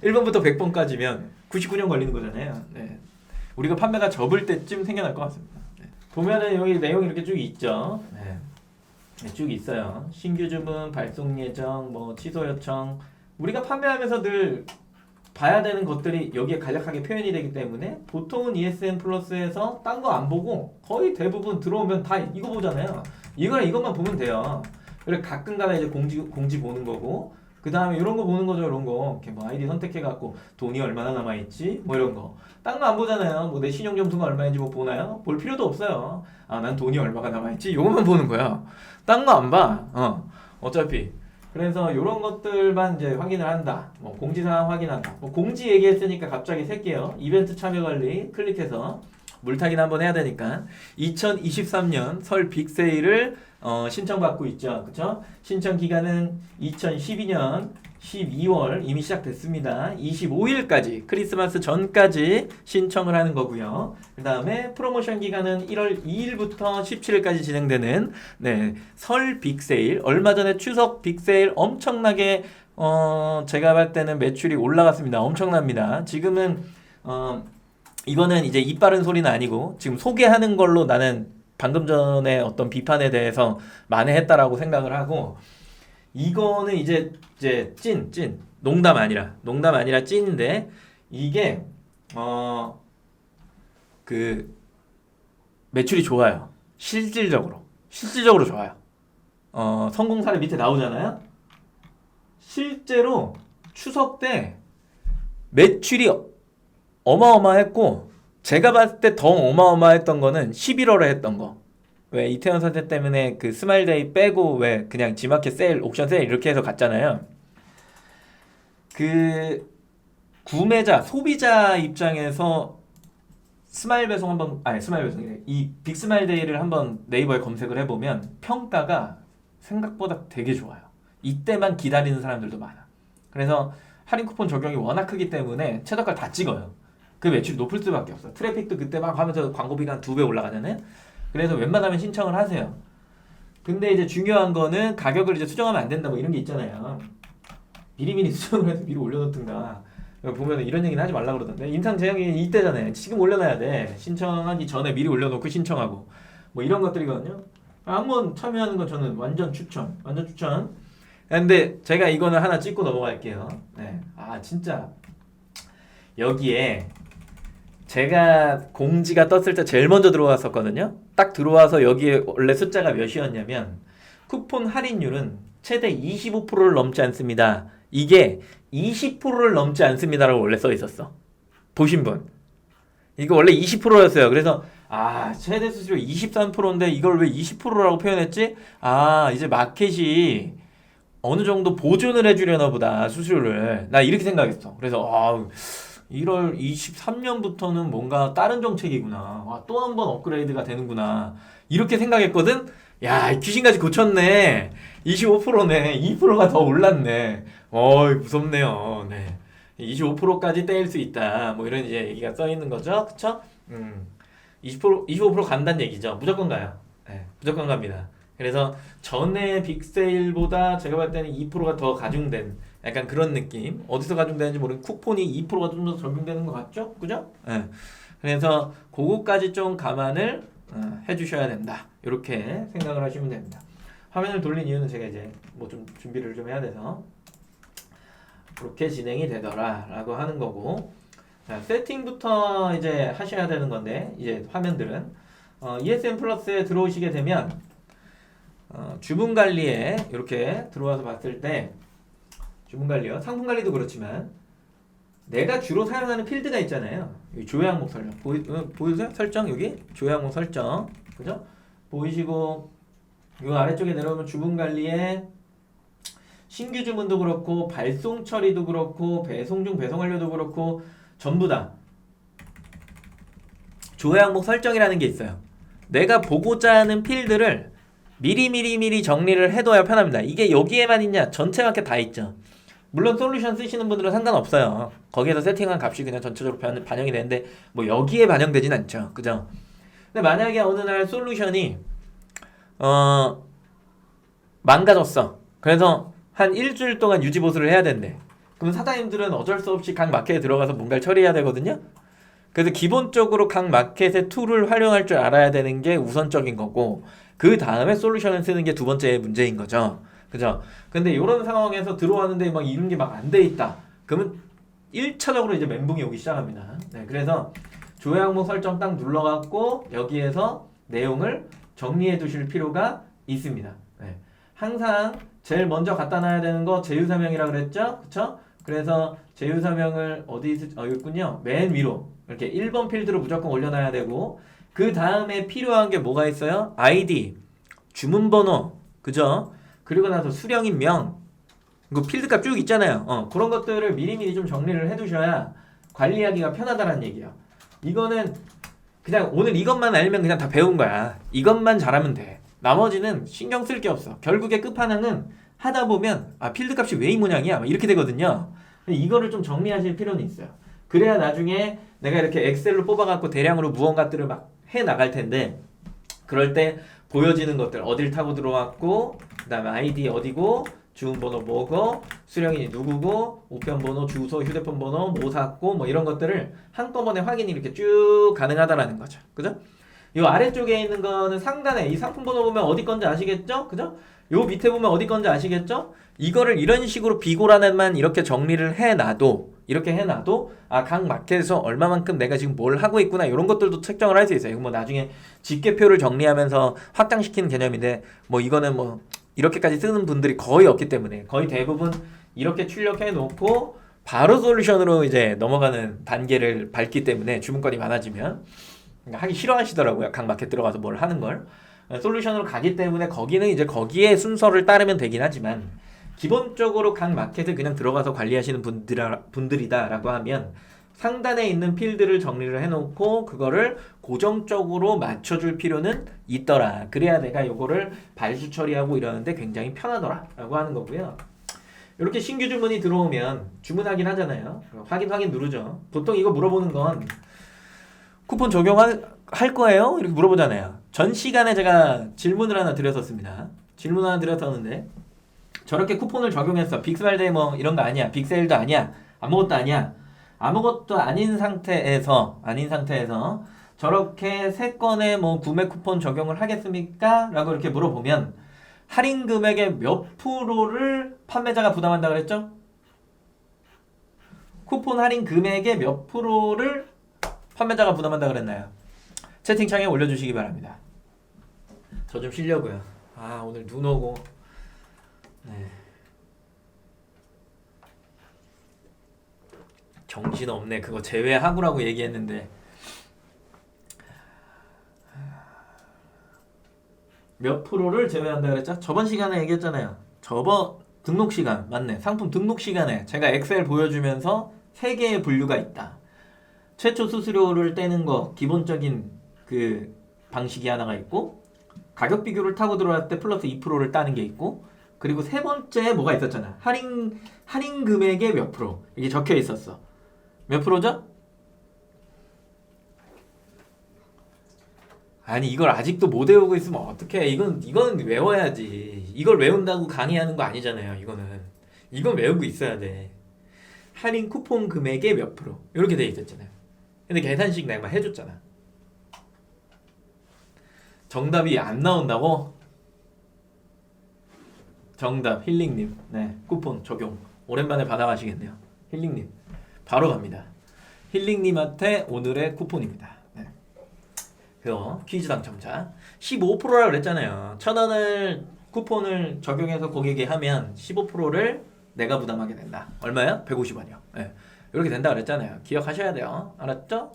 Speaker 1: 1번부터 100번까지면 99년 걸리는 거잖아요. 네. 우리가 판매가 접을 때쯤 생겨날 것 같습니다. 보면은 여기 내용이 이렇게 쭉 있죠. 네, 쭉 있어요. 신규 주문, 발송 예정, 뭐 취소 요청. 우리가 판매하면서 늘 봐야 되는 것들이 여기에 간략하게 표현이 되기 때문에 보통은 ESN 플러스에서 딴 거 안 보고 거의 대부분 들어오면 다 이거 보잖아요. 이거랑 이것만 보면 돼요. 그래 가끔가다 이제 공지 보는 거고 그 다음에 이런 거 보는 거죠. 이런 거 이렇게 뭐 아이디 선택해갖고 돈이 얼마나 남아있지 뭐 이런 거. 딴 거 안 보잖아요. 뭐 내 신용점수가 얼마인지 뭐 보나요? 볼 필요도 없어요. 아 난 돈이 얼마가 남아있지 요것만 보는 거야. 딴 거 안 봐. 어차피. 그래서 이런 것들만 이제 확인을 한다. 뭐 공지사항 확인한다. 뭐 공지 얘기했으니까 갑자기 셀게요. 이벤트 참여 관리 클릭해서 물타기는 한번 해야 되니까 2023년 설 빅세일을 신청받고 있죠. 그쵸? 신청 기간은 2012년 12월 이미 시작됐습니다. 25일까지 크리스마스 전까지 신청을 하는 거고요. 그 다음에 프로모션 기간은 1월 2일부터 17일까지 진행되는 네, 설 빅세일. 얼마 전에 추석 빅세일 엄청나게 제가 봤을 때는 매출이 올라갔습니다. 엄청납니다. 지금은 이거는 이제 입 바른 소리는 아니고 지금 소개하는 걸로 나는 방금 전에 어떤 비판에 대해서 만회했다라고 생각을 하고 이거는 이제 찐 농담 아니라 찐인데 이게 그 매출이 좋아요. 실질적으로 좋아요. 성공 사례 밑에 나오잖아요. 실제로 추석 때 매출이 어마어마했고 제가 봤을 때 더 어마어마했던 거는 11월에 했던 거. 왜 이태원 사태 때문에 그 스마일데이 빼고 왜 그냥 지마켓 세일, 옥션 세일 이렇게 해서 갔잖아요. 그 구매자, 소비자 입장에서 스마일 배송 한번 스마일 배송이래. 이 빅스마일데이를 한번 네이버에 검색을 해보면 평가가 생각보다 되게 좋아요. 이때만 기다리는 사람들도 많아. 그래서 할인 쿠폰 적용이 워낙 크기 때문에 최저가 다 찍어요. 그 매출이 높을 수밖에 없어. 트래픽도 그때 막 하면서 광고비가 한 2배 올라가잖아요. 그래서 웬만하면 신청을 하세요. 근데 이제 중요한 거는 가격을 이제 수정하면 안 된다 뭐 이런 게 있잖아요. 미리미리 수정을 해서 미리 올려놓든가. 보면 이런 얘기는 하지 말라 그러던데 인상 제한이 이때잖아요. 지금 올려놔야 돼. 신청하기 전에 미리 올려놓고 신청하고 뭐 이런 것들이거든요. 한번 참여하는 건 저는 완전 추천. 근데 제가 이거는 하나 찍고 넘어갈게요. 네. 진짜 여기에 제가 공지가 떴을 때 제일 먼저 들어왔었거든요. 딱 들어와서 여기에 원래 숫자가 몇이었냐면 쿠폰 할인율은 최대 25%를 넘지 않습니다. 이게 20%를 넘지 않습니다라고 원래 써 있었어. 보신 분. 이거 원래 20%였어요. 그래서 최대 수수료 23%인데 이걸 왜 20%라고 표현했지? 이제 마켓이 어느 정도 보존을 해주려나 보다 수수료를. 나 이렇게 생각했어. 그래서 1월 23년부터는 뭔가 다른 정책이구나. 또 한 번 업그레이드가 되는구나. 이렇게 생각했거든? 야, 귀신같이 고쳤네. 25%네. 2%가 더 올랐네. 무섭네요. 네. 25%까지 떼일 수 있다. 뭐 이런 이제 얘기가 써 있는 거죠. 그쵸? 25% 간다는 얘기죠. 무조건 가요. 네, 무조건 갑니다. 그래서 전에 빅세일보다 제가 봤을 때는 2%가 더 가중된 약간 그런 느낌. 어디서 가중되는지 모르는 쿠폰이 2%가 좀 더 적용되는 것 같죠? 그죠? 네. 그래서 그거까지 좀 감안을 해주셔야 된다. 이렇게 생각을 하시면 됩니다. 화면을 돌린 이유는 제가 이제 뭐 좀 준비를 좀 해야 돼서 그렇게 진행이 되더라라고 하는 거고. 자, 세팅부터 이제 하셔야 되는 건데 이제 화면들은 ESN 플러스에 들어오시게 되면 주문 관리에 이렇게 들어와서 봤을 때 주문 관리요. 상품 관리도 그렇지만 내가 주로 사용하는 필드가 있잖아요. 여기 조회 항목 설정 보이세요? 설정 여기 조회 항목 설정 그죠? 보이시고 이 아래쪽에 내려오면 주문 관리에 신규 주문도 그렇고 발송 처리도 그렇고 배송 중 배송 완료도 그렇고 전부 다 조회 항목 설정이라는 게 있어요. 내가 보고자 하는 필드를 미리 정리를 해둬야 편합니다. 이게 여기에만 있냐? 전체 마켓 다 있죠. 물론 솔루션 쓰시는 분들은 상관없어요. 거기에서 세팅한 값이 그냥 전체적으로 반영이 되는데 뭐 여기에 반영되진 않죠. 그죠? 근데 만약에 어느 날 솔루션이 망가졌어. 그래서 한 일주일 동안 유지 보수를 해야 된대. 그럼 사장님들은 어쩔 수 없이 각 마켓에 들어가서 뭔가를 처리해야 되거든요. 그래서 기본적으로 각 마켓의 툴을 활용할 줄 알아야 되는 게 우선적인 거고 그 다음에 솔루션을 쓰는 게 두 번째 문제인 거죠. 그죠? 근데 이런 상황에서 들어왔는데 막 이런 게 막 안 돼 있다. 그러면 1차적으로 이제 멘붕이 오기 시작합니다. 네, 그래서 조회 항목 설정 딱 눌러갖고 여기에서 내용을 정리해 두실 필요가 있습니다. 네. 항상 제일 먼저 갖다 놔야 되는 거 제휴서명이라고 그랬죠? 그쵸? 그래서 제휴서명을 어디 여기 있군요. 맨 위로 이렇게 1번 필드로 무조건 올려놔야 되고 그 다음에 필요한 게 뭐가 있어요? 아이디, 주문번호, 그죠? 그리고 나서 수령인 명, 그 필드값 쭉 있잖아요. 그런 것들을 미리미리 좀 정리를 해두셔야 관리하기가 편하다는 얘기예요. 이거는 그냥 오늘 이것만 알면 그냥 다 배운 거야. 이것만 잘하면 돼. 나머지는 신경 쓸 게 없어. 결국에 끝판왕은 하다 보면 필드값이 왜 이 모양이야? 이렇게 되거든요. 이거를 좀 정리하실 필요는 있어요. 그래야 나중에 내가 이렇게 엑셀로 뽑아갖고 대량으로 무언가들을 막 해 나갈 텐데 그럴 때 보여지는 것들 어딜 타고 들어왔고 그 다음에 아이디 어디고 주문번호 뭐고 수령인이 누구고 우편번호 주소 휴대폰번호 뭐 샀고 뭐 이런 것들을 한꺼번에 확인이 이렇게 쭉 가능하다라는 거죠. 그죠? 이 아래쪽에 있는 거는 상단에 이 상품번호 보면 어디 건지 아시겠죠? 그죠? 요 밑에 보면 어디 건지 아시겠죠? 이거를 이런 식으로 비고란에만 이렇게 정리를 해놔도 각 마켓에서 얼마만큼 내가 지금 뭘 하고 있구나 이런 것들도 책정을 할 수 있어요. 이거 뭐 나중에 집계표를 정리하면서 확장시키는 개념인데 뭐 이거는 뭐 이렇게까지 쓰는 분들이 거의 없기 때문에 거의 대부분 이렇게 출력해 놓고 바로 솔루션으로 이제 넘어가는 단계를 밟기 때문에 주문건이 많아지면 하기 싫어하시더라고요. 각 마켓 들어가서 뭘 하는 걸. 솔루션으로 가기 때문에 거기는 이제 거기에 순서를 따르면 되긴 하지만 기본적으로 각 마켓을 그냥 들어가서 관리하시는 분들이다라고 하면 상단에 있는 필드를 정리를 해놓고 그거를 고정적으로 맞춰줄 필요는 있더라. 그래야 내가 요거를 발수 처리하고 이러는데 굉장히 편하더라라고 하는 거고요. 이렇게 신규 주문이 들어오면 주문하긴 하잖아요. 확인 누르죠. 보통 이거 물어보는 건 쿠폰 적용할 거예요? 이렇게 물어보잖아요. 전 시간에 제가 질문을 하나 드렸었습니다. 질문 하나 드렸었는데 저렇게 쿠폰을 적용했어. 빅스발데이 뭐 이런 거 아니야. 빅세일도 아니야. 아무것도 아니야. 아무것도 아닌 상태에서 저렇게 3건의 뭐 구매 쿠폰 적용을 하겠습니까? 라고 이렇게 물어보면 할인 금액의 몇 프로를 판매자가 부담한다 그랬죠? 쿠폰 할인 금액의 몇 프로를 판매자가 부담한다 그랬나요? 채팅창에 올려주시기 바랍니다. 저 좀 쉬려고요. 오늘 눈 오고 네. 정신없네. 그거 제외하고라고 얘기했는데 몇 프로를 제외한다 그랬죠? 저번 시간에 얘기했잖아요. 저번 등록 시간 맞네. 상품 등록 시간에 제가 엑셀 보여주면서 3개의 분류가 있다. 최초 수수료를 떼는 거 기본적인 그 방식이 하나가 있고 가격 비교를 타고 들어갈 때 플러스 2%를 따는 게 있고 그리고 세 번째 뭐가 있었잖아. 할인 금액의 몇 프로 이게 적혀 있었어. 몇 프로죠? 아니 이걸 아직도 못 외우고 있으면 어떡해. 이건 외워야지. 이걸 외운다고 강의하는 거 아니잖아요. 이건 외우고 있어야 돼. 할인 쿠폰 금액의 몇 프로 이렇게 돼 있었잖아요. 근데 계산식 내가 해줬잖아. 정답이 안 나온다고? 정답 힐링님. 네, 쿠폰 적용 오랜만에 받아가시겠네요. 힐링님 바로 갑니다. 힐링님한테 오늘의 쿠폰입니다. 네. 그거 퀴즈 당첨자 15%라고 그랬잖아요. 1,000원을 쿠폰을 적용해서 고객이 하면 15%를 내가 부담하게 된다. 얼마요? 150원이요. 네. 이렇게 된다 그랬잖아요. 기억하셔야 돼요. 알았죠?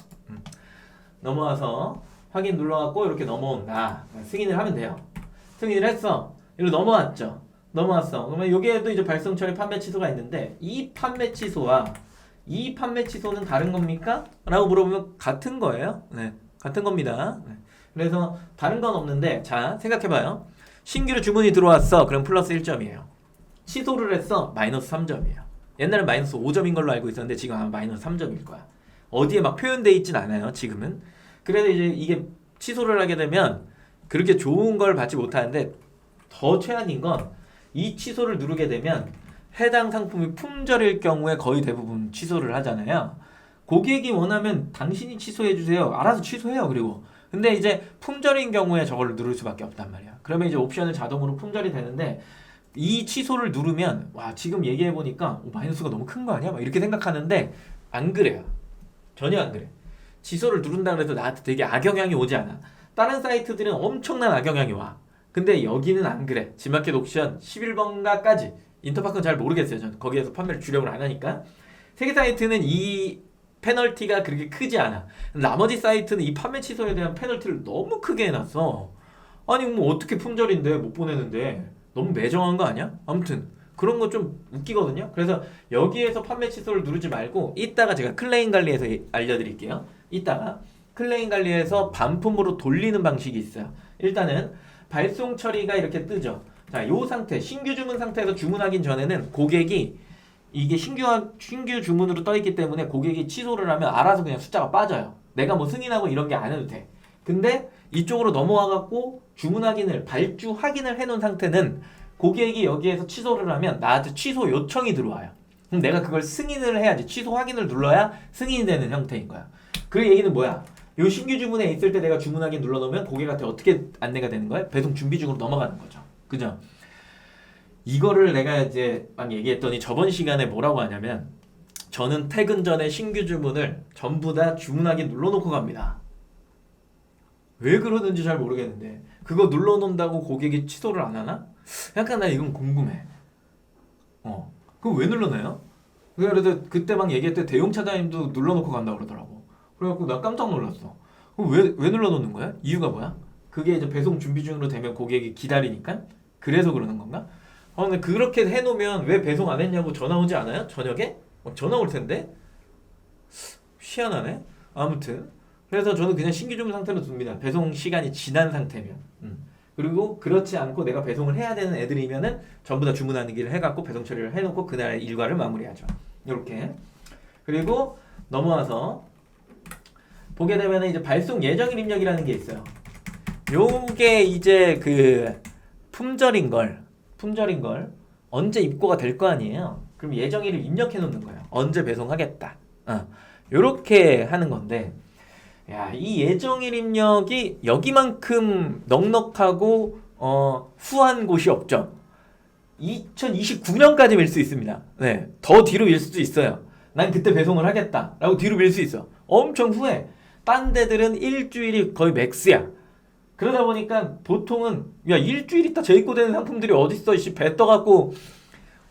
Speaker 1: 넘어와서 확인 눌러갖고 이렇게 넘어온다. 승인을 하면 돼요. 승인을 했어. 이리로 넘어왔어. 그러면 여기에도 이제 발송 처리 판매 취소가 있는데 이 판매 취소와 이 판매 취소는 다른 겁니까? 라고 물어보면 같은 거예요. 네, 같은 겁니다. 네. 그래서 다른 건 없는데 자 생각해봐요. 신규로 주문이 들어왔어. 그럼 플러스 1점이에요. 취소를 했어. 마이너스 3점이에요. 옛날엔 마이너스 5점인 걸로 알고 있었는데 지금 아마 마이너스 3점일 거야. 어디에 막 표현되어 있진 않아요. 지금은. 그래서 이제 이게 취소를 하게 되면 그렇게 좋은 걸 받지 못하는데 더 최악인 건 이 취소를 누르게 되면 해당 상품이 품절일 경우에 거의 대부분 취소를 하잖아요. 고객이 원하면 당신이 취소해 주세요. 알아서 취소해요. 그리고 근데 이제 품절인 경우에 저걸 누를 수밖에 없단 말이야. 그러면 이제 옵션을 자동으로 품절이 되는데 이 취소를 누르면 와 지금 얘기해 보니까 마이너스가 너무 큰 거 아니야? 막 이렇게 생각하는데 안 그래요. 전혀 안 그래. 취소를 누른다 그래서 나한테 되게 악영향이 오지 않아. 다른 사이트들은 엄청난 악영향이 와. 근데 여기는 안 그래. 지마켓 옥션 11번가까지. 인터파크는 잘 모르겠어요. 저는 거기에서 판매를 주력을 안 하니까. 세계 사이트는 이 페널티가 그렇게 크지 않아. 나머지 사이트는 이 판매 취소에 대한 페널티를 너무 크게 해놨어. 아니 뭐 어떻게 품절인데 못 보내는데 너무 매정한 거 아니야? 아무튼 그런 거 좀 웃기거든요. 그래서 여기에서 판매 취소를 누르지 말고 이따가 제가 클레임 관리에서 알려드릴게요. 이따가 클레임 관리에서 반품으로 돌리는 방식이 있어요. 일단은 발송 처리가 이렇게 뜨죠. 자, 요 상태, 신규 주문 상태에서 주문하기 전에는 고객이 이게 신규 주문으로 떠 있기 때문에 고객이 취소를 하면 알아서 그냥 숫자가 빠져요. 내가 뭐 승인하고 이런 게 안 해도 돼. 근데 이쪽으로 넘어와 갖고 주문 확인을 발주 확인을 해 놓은 상태는 고객이 여기에서 취소를 하면 나한테 취소 요청이 들어와요. 그럼 내가 그걸 승인을 해야지. 취소 확인을 눌러야 승인이 되는 형태인 거야. 그 얘기는 뭐야? 요 신규 주문에 있을 때 내가 주문 확인 눌러 놓으면 고객한테 어떻게 안내가 되는 거야? 배송 준비 중으로 넘어가는 거죠. 그죠? 이거를 내가 이제 막 얘기했더니 저번 시간에 뭐라고 하냐면 저는 퇴근 전에 신규 주문을 전부 다 주문하기 눌러놓고 갑니다. 왜 그러는지 잘 모르겠는데 그거 눌러놓는다고 고객이 취소를 안 하나? 약간 나 이건 궁금해. 그거 왜 눌러놔요? 그래서 그때 막 얘기했을 때 대용 차장님도 눌러놓고 간다고 그러더라고. 그래갖고 나 깜짝 놀랐어. 그럼 왜 눌러놓는 거야? 이유가 뭐야? 그게 이제 배송 준비 중으로 되면 고객이 기다리니까? 그래서 그러는 건가? 근데 그렇게 해놓으면 왜 배송 안 했냐고 전화 오지 않아요? 저녁에? 전화 올 텐데? 희한하네. 아무튼 그래서 저는 그냥 신규 주문 상태로 둡니다. 배송 시간이 지난 상태면. 그리고 그렇지 않고 내가 배송을 해야 되는 애들이면은 전부 다 주문하는 길을 해갖고 배송 처리를 해놓고 그날 일과를 마무리하죠. 이렇게. 그리고 넘어와서 보게 되면은 이제 발송 예정일 입력이라는 게 있어요. 요게 이제 그 품절인 걸 언제 입고가 될 거 아니에요. 그럼 예정일을 입력해 놓는 거예요. 언제 배송하겠다. 요렇게 하는 건데 야, 이 예정일 입력이 여기만큼 넉넉하고 후한 곳이 없죠. 2029년까지 밀 수 있습니다. 네, 더 뒤로 밀 수도 있어요. 난 그때 배송을 하겠다라고 뒤로 밀 수 있어. 엄청 후해. 딴 데들은 일주일이 거의 맥스야. 그러다 보니까 보통은 야 일주일 있다 재입고되는 상품들이 어딨어. 배 떠갖고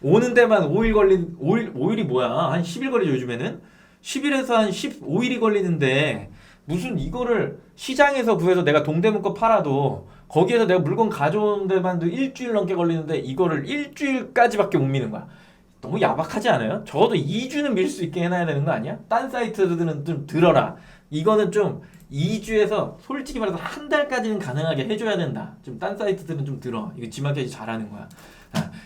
Speaker 1: 오는 데만 5일이 뭐야. 한 10일 걸리죠 요즘에는. 10일에서 한 15일이 걸리는데 무슨 이거를 시장에서 구해서 내가 동대문 거 팔아도 거기에서 내가 물건 가져오는 데만도 일주일 넘게 걸리는데 이거를 일주일까지밖에 못 미는 거야. 너무 야박하지 않아요? 적어도 2주는 밀 수 있게 해놔야 되는 거 아니야? 딴 사이트들은 좀 들어라. 이거는 좀 2주에서 솔직히 말해서 한 달까지는 가능하게 해줘야 된다. 좀 딴 사이트들은 좀 들어. 이거 지마켓이 잘하는 거야.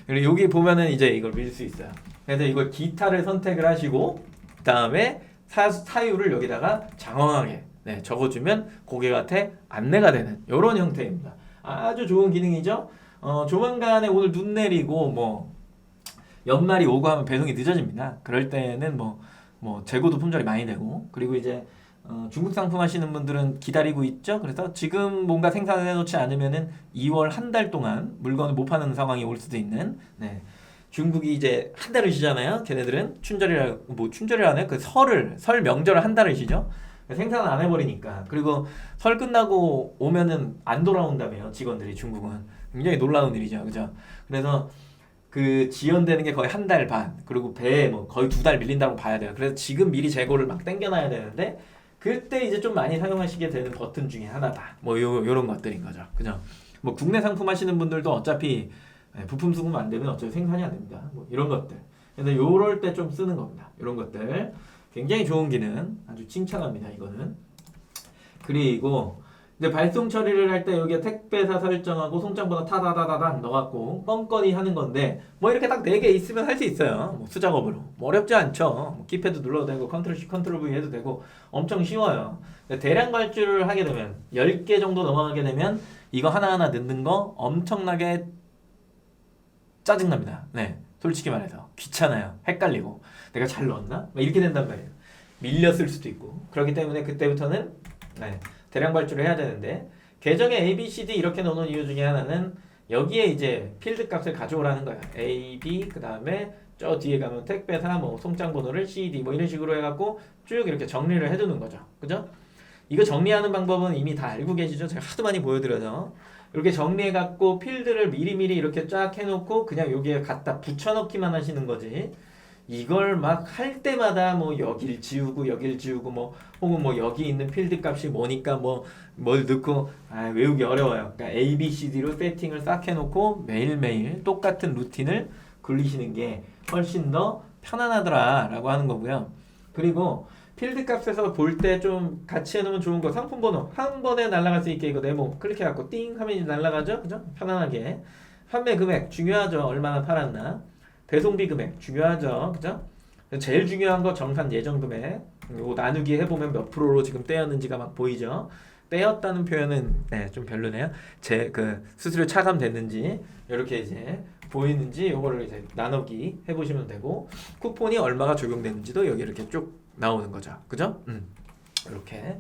Speaker 1: 그리고 여기 보면은 이제 이걸 밀 수 있어요. 그래서 이걸 기타를 선택을 하시고 그 다음에 사유를 여기다가 장황하게 적어주면 고객한테 안내가 되는 이런 형태입니다. 아주 좋은 기능이죠. 조만간에 오늘 눈 내리고 뭐 연말이 오고 하면 배송이 늦어집니다. 그럴 때는 뭐 재고도 품절이 많이 되고 그리고 이제 중국 상품 하시는 분들은 기다리고 있죠. 그래서 지금 뭔가 생산을 해놓지 않으면은 2월 한 달 동안 물건을 못 파는 상황이 올 수도 있는. 중국이 이제 한 달을 쉬잖아요. 걔네들은 춘절이라네. 그 설 명절을 한 달을 쉬죠. 생산을 안 해버리니까. 그리고 설 끝나고 오면은 안 돌아온다며요. 직원들이 중국은 굉장히 놀라운 일이죠, 그죠? 그래서 그 지연되는 게 거의 한 달 반. 그리고 배에 뭐 거의 2달 밀린다고 봐야 돼요. 그래서 지금 미리 재고를 막 땡겨놔야 되는데 그때 이제 좀 많이 사용하시게 되는 버튼 중에 하나다. 뭐 요런 것들인 거죠, 그죠? 뭐 국내 상품 하시는 분들도 어차피 부품 수급 안 되면 어차피 생산이 안 됩니다. 뭐 이런 것들. 그래서 요럴 때 좀 쓰는 겁니다. 이런 것들. 굉장히 좋은 기능. 아주 칭찬합니다. 이거는. 그리고 이제 발송 처리를 할 때 여기에 택배사 설정하고 송장번호 타다다다닥 넣어갖고 껌껌이 하는 건데 뭐 이렇게 딱 4개 있으면 할 수 있어요. 뭐 수작업으로. 뭐 어렵지 않죠. 뭐 키패드 눌러도 되고 컨트롤 C, 컨트롤 V 해도 되고 엄청 쉬워요. 대량 발주를 하게 되면 10개 정도 넘어가게 되면 이거 하나하나 넣는 거 엄청나게 짜증납니다. 솔직히 말해서 귀찮아요. 헷갈리고 내가 잘 넣었나? 이렇게 된단 말이에요. 밀렸을 수도 있고 그렇기 때문에 그때부터는 대량 발주를 해야 되는데 계정에 A, B, C, D 이렇게 넣는 이유 중에 하나는 여기에 이제 필드 값을 가져오라는 거야. A, B 그 다음에 저 뒤에 가면 택배사 뭐 송장 번호를 C, D 뭐 이런 식으로 해갖고 쭉 이렇게 정리를 해두는 거죠. 그죠? 이거 정리하는 방법은 이미 다 알고 계시죠? 제가 하도 많이 보여드려서 이렇게 정리해갖고 필드를 미리미리 이렇게 쫙 해놓고 그냥 여기에 갖다 붙여넣기만 하시는 거지. 이걸 막 할 때마다 뭐 여길 지우고 뭐 혹은 뭐 여기 있는 필드 값이 뭐니까 뭐 뭘 넣고 외우기 어려워요. 그러니까 A, B, C, D로 세팅을 싹 해놓고 매일매일 똑같은 루틴을 굴리시는 게 훨씬 더 편안하더라라고 하는 거고요. 그리고 필드 값에서 볼 때 좀 같이 해놓으면 좋은 거 상품 번호 한 번에 날아갈 수 있게 이거 네모 클릭해갖고 띵 하면 이제 날아가죠, 그죠? 편안하게. 판매 금액 중요하죠. 얼마나 팔았나. 배송비 금액 중요하죠, 그죠? 제일 중요한 거 정산 예정 금액. 이거 나누기 해보면 몇 프로로 지금 떼었는지가 막 보이죠. 떼었다는 표현은 좀 별로네요. 제 그 수수료 차감됐는지 이렇게 이제 보이는지 요거를 이제 나누기 해보시면 되고 쿠폰이 얼마가 적용됐는지도 여기 이렇게 쭉 나오는 거죠, 그죠? 이렇게.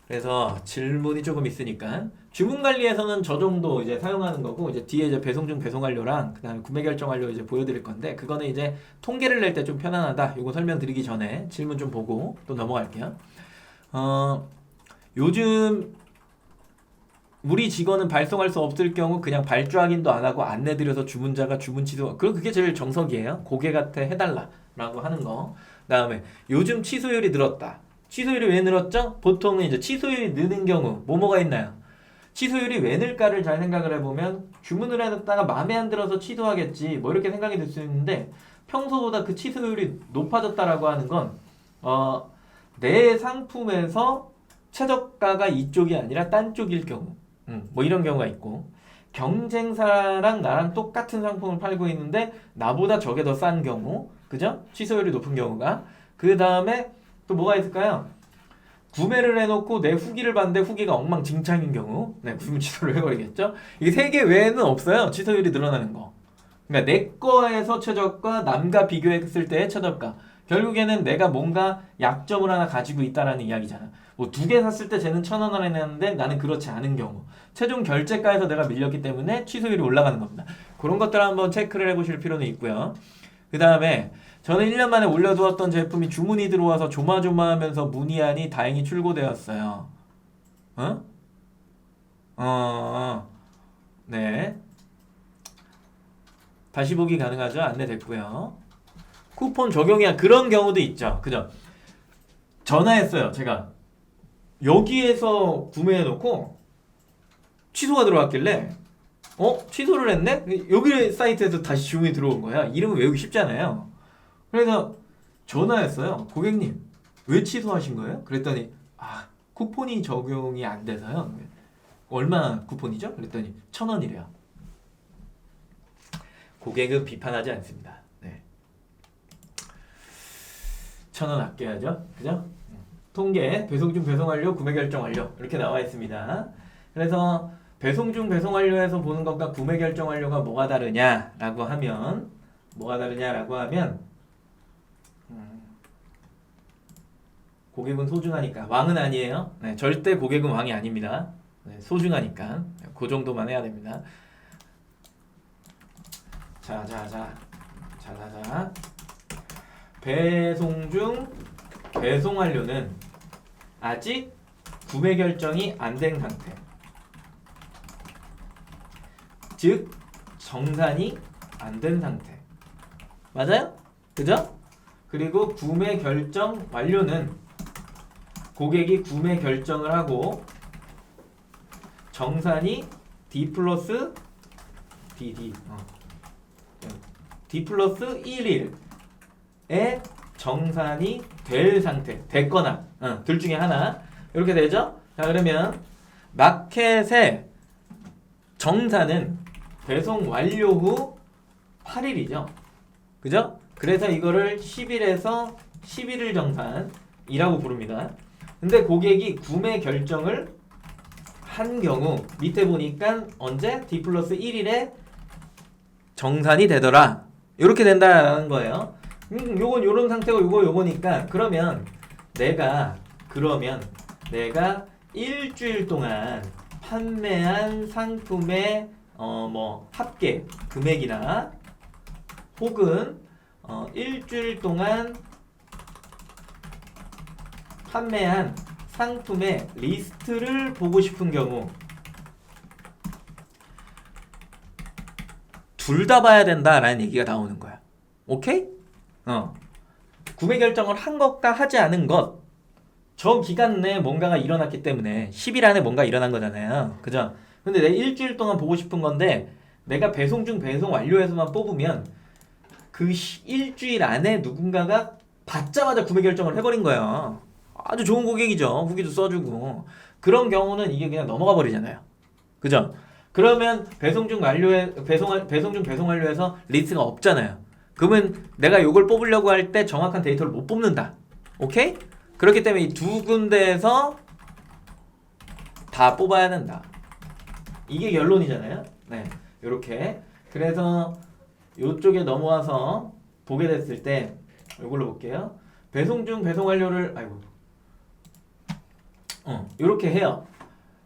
Speaker 1: 그래서 질문이 조금 있으니까 주문 관리에서는 저 정도 이제 사용하는 거고 이제 뒤에 이제 배송 중 배송 완료랑 그다음에 구매 결정 완료 이제 보여드릴 건데 그거는 이제 통계를 낼 때 좀 편안하다. 요거 설명드리기 전에 질문 좀 보고 또 넘어갈게요. 요즘 우리 직원은 발송할 수 없을 경우 그냥 발주 확인도 안 하고 안내드려서 주문자가 주문 취소. 그게 제일 정석이에요. 고객한테 해달라라고 하는 거. 그다음에 요즘 취소율이 늘었다. 취소율이 왜 늘었죠? 보통은 이제 취소율이 느는 경우 뭐가 있나요? 취소율이 왜 늘까를 잘 생각을 해보면 주문을 해놨다가 마음에 안 들어서 취소하겠지 뭐 이렇게 생각이 들 수 있는데 평소보다 그 취소율이 높아졌다라고 하는 건 내 상품에서 최저가가 이쪽이 아니라 딴 쪽일 경우 뭐 이런 경우가 있고 경쟁사랑 나랑 똑같은 상품을 팔고 있는데 나보다 저게 더 싼 경우 그죠? 취소율이 높은 경우가 그 다음에 또 뭐가 있을까요? 구매를 해놓고 내 후기를 봤는데 후기가 엉망진창인 경우 구매 취소를 해버리겠죠? 이게 세 개 외에는 없어요. 취소율이 늘어나는 거. 그러니까 내 거에서 최저가 남과 비교했을 때의 최저가. 결국에는 내가 뭔가 약점을 하나 가지고 있다라는 이야기잖아. 뭐 2개 샀을 때 쟤는 1,000원 할인했는데 나는 그렇지 않은 경우. 최종 결제가에서 내가 밀렸기 때문에 취소율이 올라가는 겁니다. 그런 것들을 한번 체크를 해보실 필요는 있고요. 그 다음에 저는 1년 만에 올려두었던 제품이 주문이 들어와서 조마조마하면서 문의하니 다행히 출고되었어요. 네. 다시 보기 가능하죠? 안내됐고요. 쿠폰 적용이야. 그런 경우도 있죠. 그죠? 전화했어요. 제가 여기에서 구매해놓고 취소가 들어왔길래 취소를 했네? 여기 사이트에서 다시 주문이 들어온 거야. 이름은 외우기 쉽잖아요. 그래서 전화했어요. 고객님 왜 취소하신 거예요? 그랬더니 쿠폰이 적용이 안 돼서요. 얼마 쿠폰이죠? 그랬더니 1,000원이래요. 고객은 비판하지 않습니다. 1,000원 아껴야죠. 그죠? 통계 배송 중 배송 완료 구매 결정 완료 이렇게 나와 있습니다. 그래서 배송 중 배송 완료에서 보는 것과 구매 결정 완료가 뭐가 다르냐라고 하면 고객은 소중하니까 왕은 아니에요. 절대 고객은 왕이 아닙니다. 소중하니까 그 정도만 해야 됩니다. 자. 배송 중 배송 완료는 아직 구매 결정이 안 된 상태. 즉 정산이 안 된 상태. 맞아요? 그죠? 그리고 구매 결정 완료는 고객이 구매 결정을 하고 정산이 D 플러스 1일에 정산이 될 상태. 됐거나 둘 중에 하나 이렇게 되죠? 자 그러면 마켓의 정산은 배송 완료 후 8일이죠. 그죠? 그래서 이거를 10일에서 11일 정산이라고 부릅니다. 근데 고객이 구매 결정을 한 경우 밑에 보니까 언제? D 플러스 1일에 정산이 되더라. 이렇게 된다는 거예요. 요건 요런 상태고 요거니까 그러면 내가 일주일 동안 판매한 상품의 뭐 합계 금액이나 혹은 일주일 동안 판매한 상품의 리스트를 보고 싶은 경우 둘 다 봐야 된다라는 얘기가 나오는 거야. 오케이? 구매 결정을 한 것과 하지 않은 것, 저 기간 내에 뭔가가 일어났기 때문에 10일 안에 뭔가 일어난 거잖아요. 그죠? 근데 내가 일주일 동안 보고 싶은 건데 내가 배송 중 배송 완료해서만 뽑으면 그 일주일 안에 누군가가 받자마자 구매 결정을 해버린 거예요. 아주 좋은 고객이죠. 후기도 써주고. 그런 경우는 이게 그냥 넘어가 버리잖아요. 그죠? 그러면 배송 중 배송 완료해서 리스트가 없잖아요. 그러면 내가 이걸 뽑으려고 할 때 정확한 데이터를 못 뽑는다. 오케이? 그렇기 때문에 이 두 군데에서 다 뽑아야 된다. 이게 결론이잖아요. 네, 이렇게. 그래서 이쪽에 넘어와서 보게 됐을 때 이걸로 볼게요. 배송 중 배송 완료를 이렇게 해요.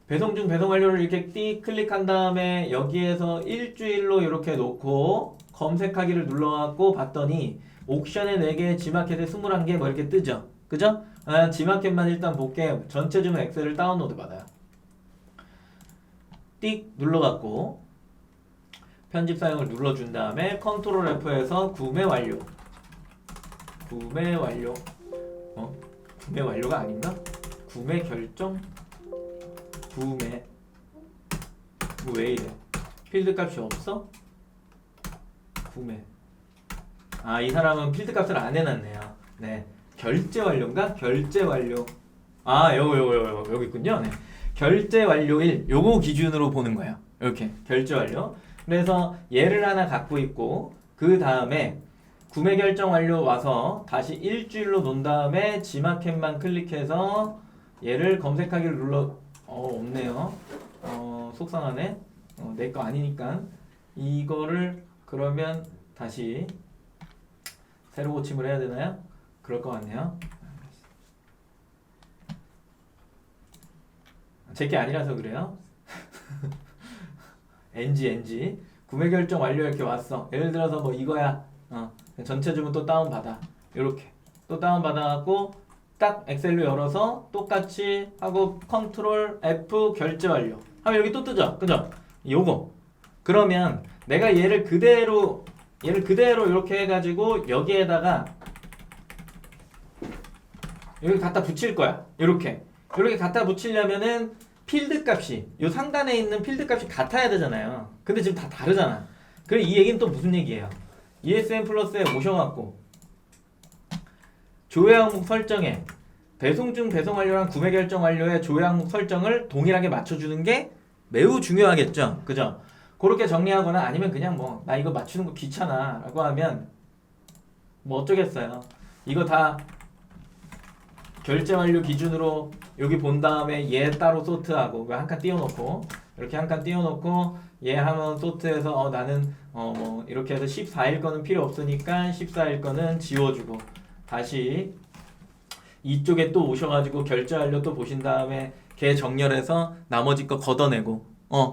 Speaker 1: 배송 중 배송 완료를 이렇게 클릭한 다음에 여기에서 일주일로 이렇게 놓고 검색하기를 눌러갖고 봤더니 옥션에 4개, 지마켓에 21개 뭐 이렇게 뜨죠. 그죠? 지마켓만 일단 볼게. 전체 주문 엑셀을 다운로드 받아요. 띡 눌러갖고 편집 사용을 눌러준 다음에 컨트롤 F에서 구매 완료. 구매 완료가 아닌가? 구매 결정? 구매 왜 이래? 필드 값이 없어? 구매. 이 사람은 필드 값을 안 해놨네요. 네, 결제 완료인가? 결제 완료. 여기 있군요. 네. 결제 완료일 요거 기준으로 보는 거예요. 이렇게 결제 완료. 그래서 얘를 하나 갖고 있고 그 다음에 구매 결정 완료 와서 다시 일주일로 놓은 다음에 지마켓만 클릭해서 얘를 검색하기를 눌러. 없네요. 속상하네. 내 거 아니니까 이거를 그러면 다시 새로 고침을 해야 되나요? 그럴 것 같네요. 제게 아니라서 그래요. NG 구매 결정 완료 이렇게 왔어. 예를 들어서 뭐 이거야. 전체 주문 또 다운 받아. 이렇게 또 다운 받아갖고 딱 엑셀로 열어서 똑같이 하고 컨트롤 F 결제 완료 하면 여기 또 뜨죠. 그죠? 요거. 그러면 내가 얘를 그대로 이렇게 해가지고 여기에다가 여기 갖다 붙일 거야. 이렇게 갖다 붙이려면은 필드 값이 요 상단에 있는 필드 값이 같아야 되잖아요. 근데 지금 다 다르잖아. 그래 이 얘기는 또 무슨 얘기예요? ESN 플러스에 오셔갖고 조회 항목 설정에 배송 중 배송 완료랑 구매 결정 완료의 조회 항목 설정을 동일하게 맞춰주는 게 매우 중요하겠죠. 그죠? 그렇게 정리하거나 아니면 그냥 뭐 나 이거 맞추는 거 귀찮아 라고 하면 뭐 어쩌겠어요. 이거 다 결제 완료 기준으로 여기 본 다음에 얘 따로 소트하고 한 칸 띄워놓고 이렇게 한 칸 띄워놓고 얘 하면 소트해서 나는 뭐 이렇게 해서 14일 거는 필요 없으니까 14일 거는 지워주고 다시 이쪽에 또 오셔가지고 결제 완료 또 보신 다음에 걔 정렬해서 나머지 거 걷어내고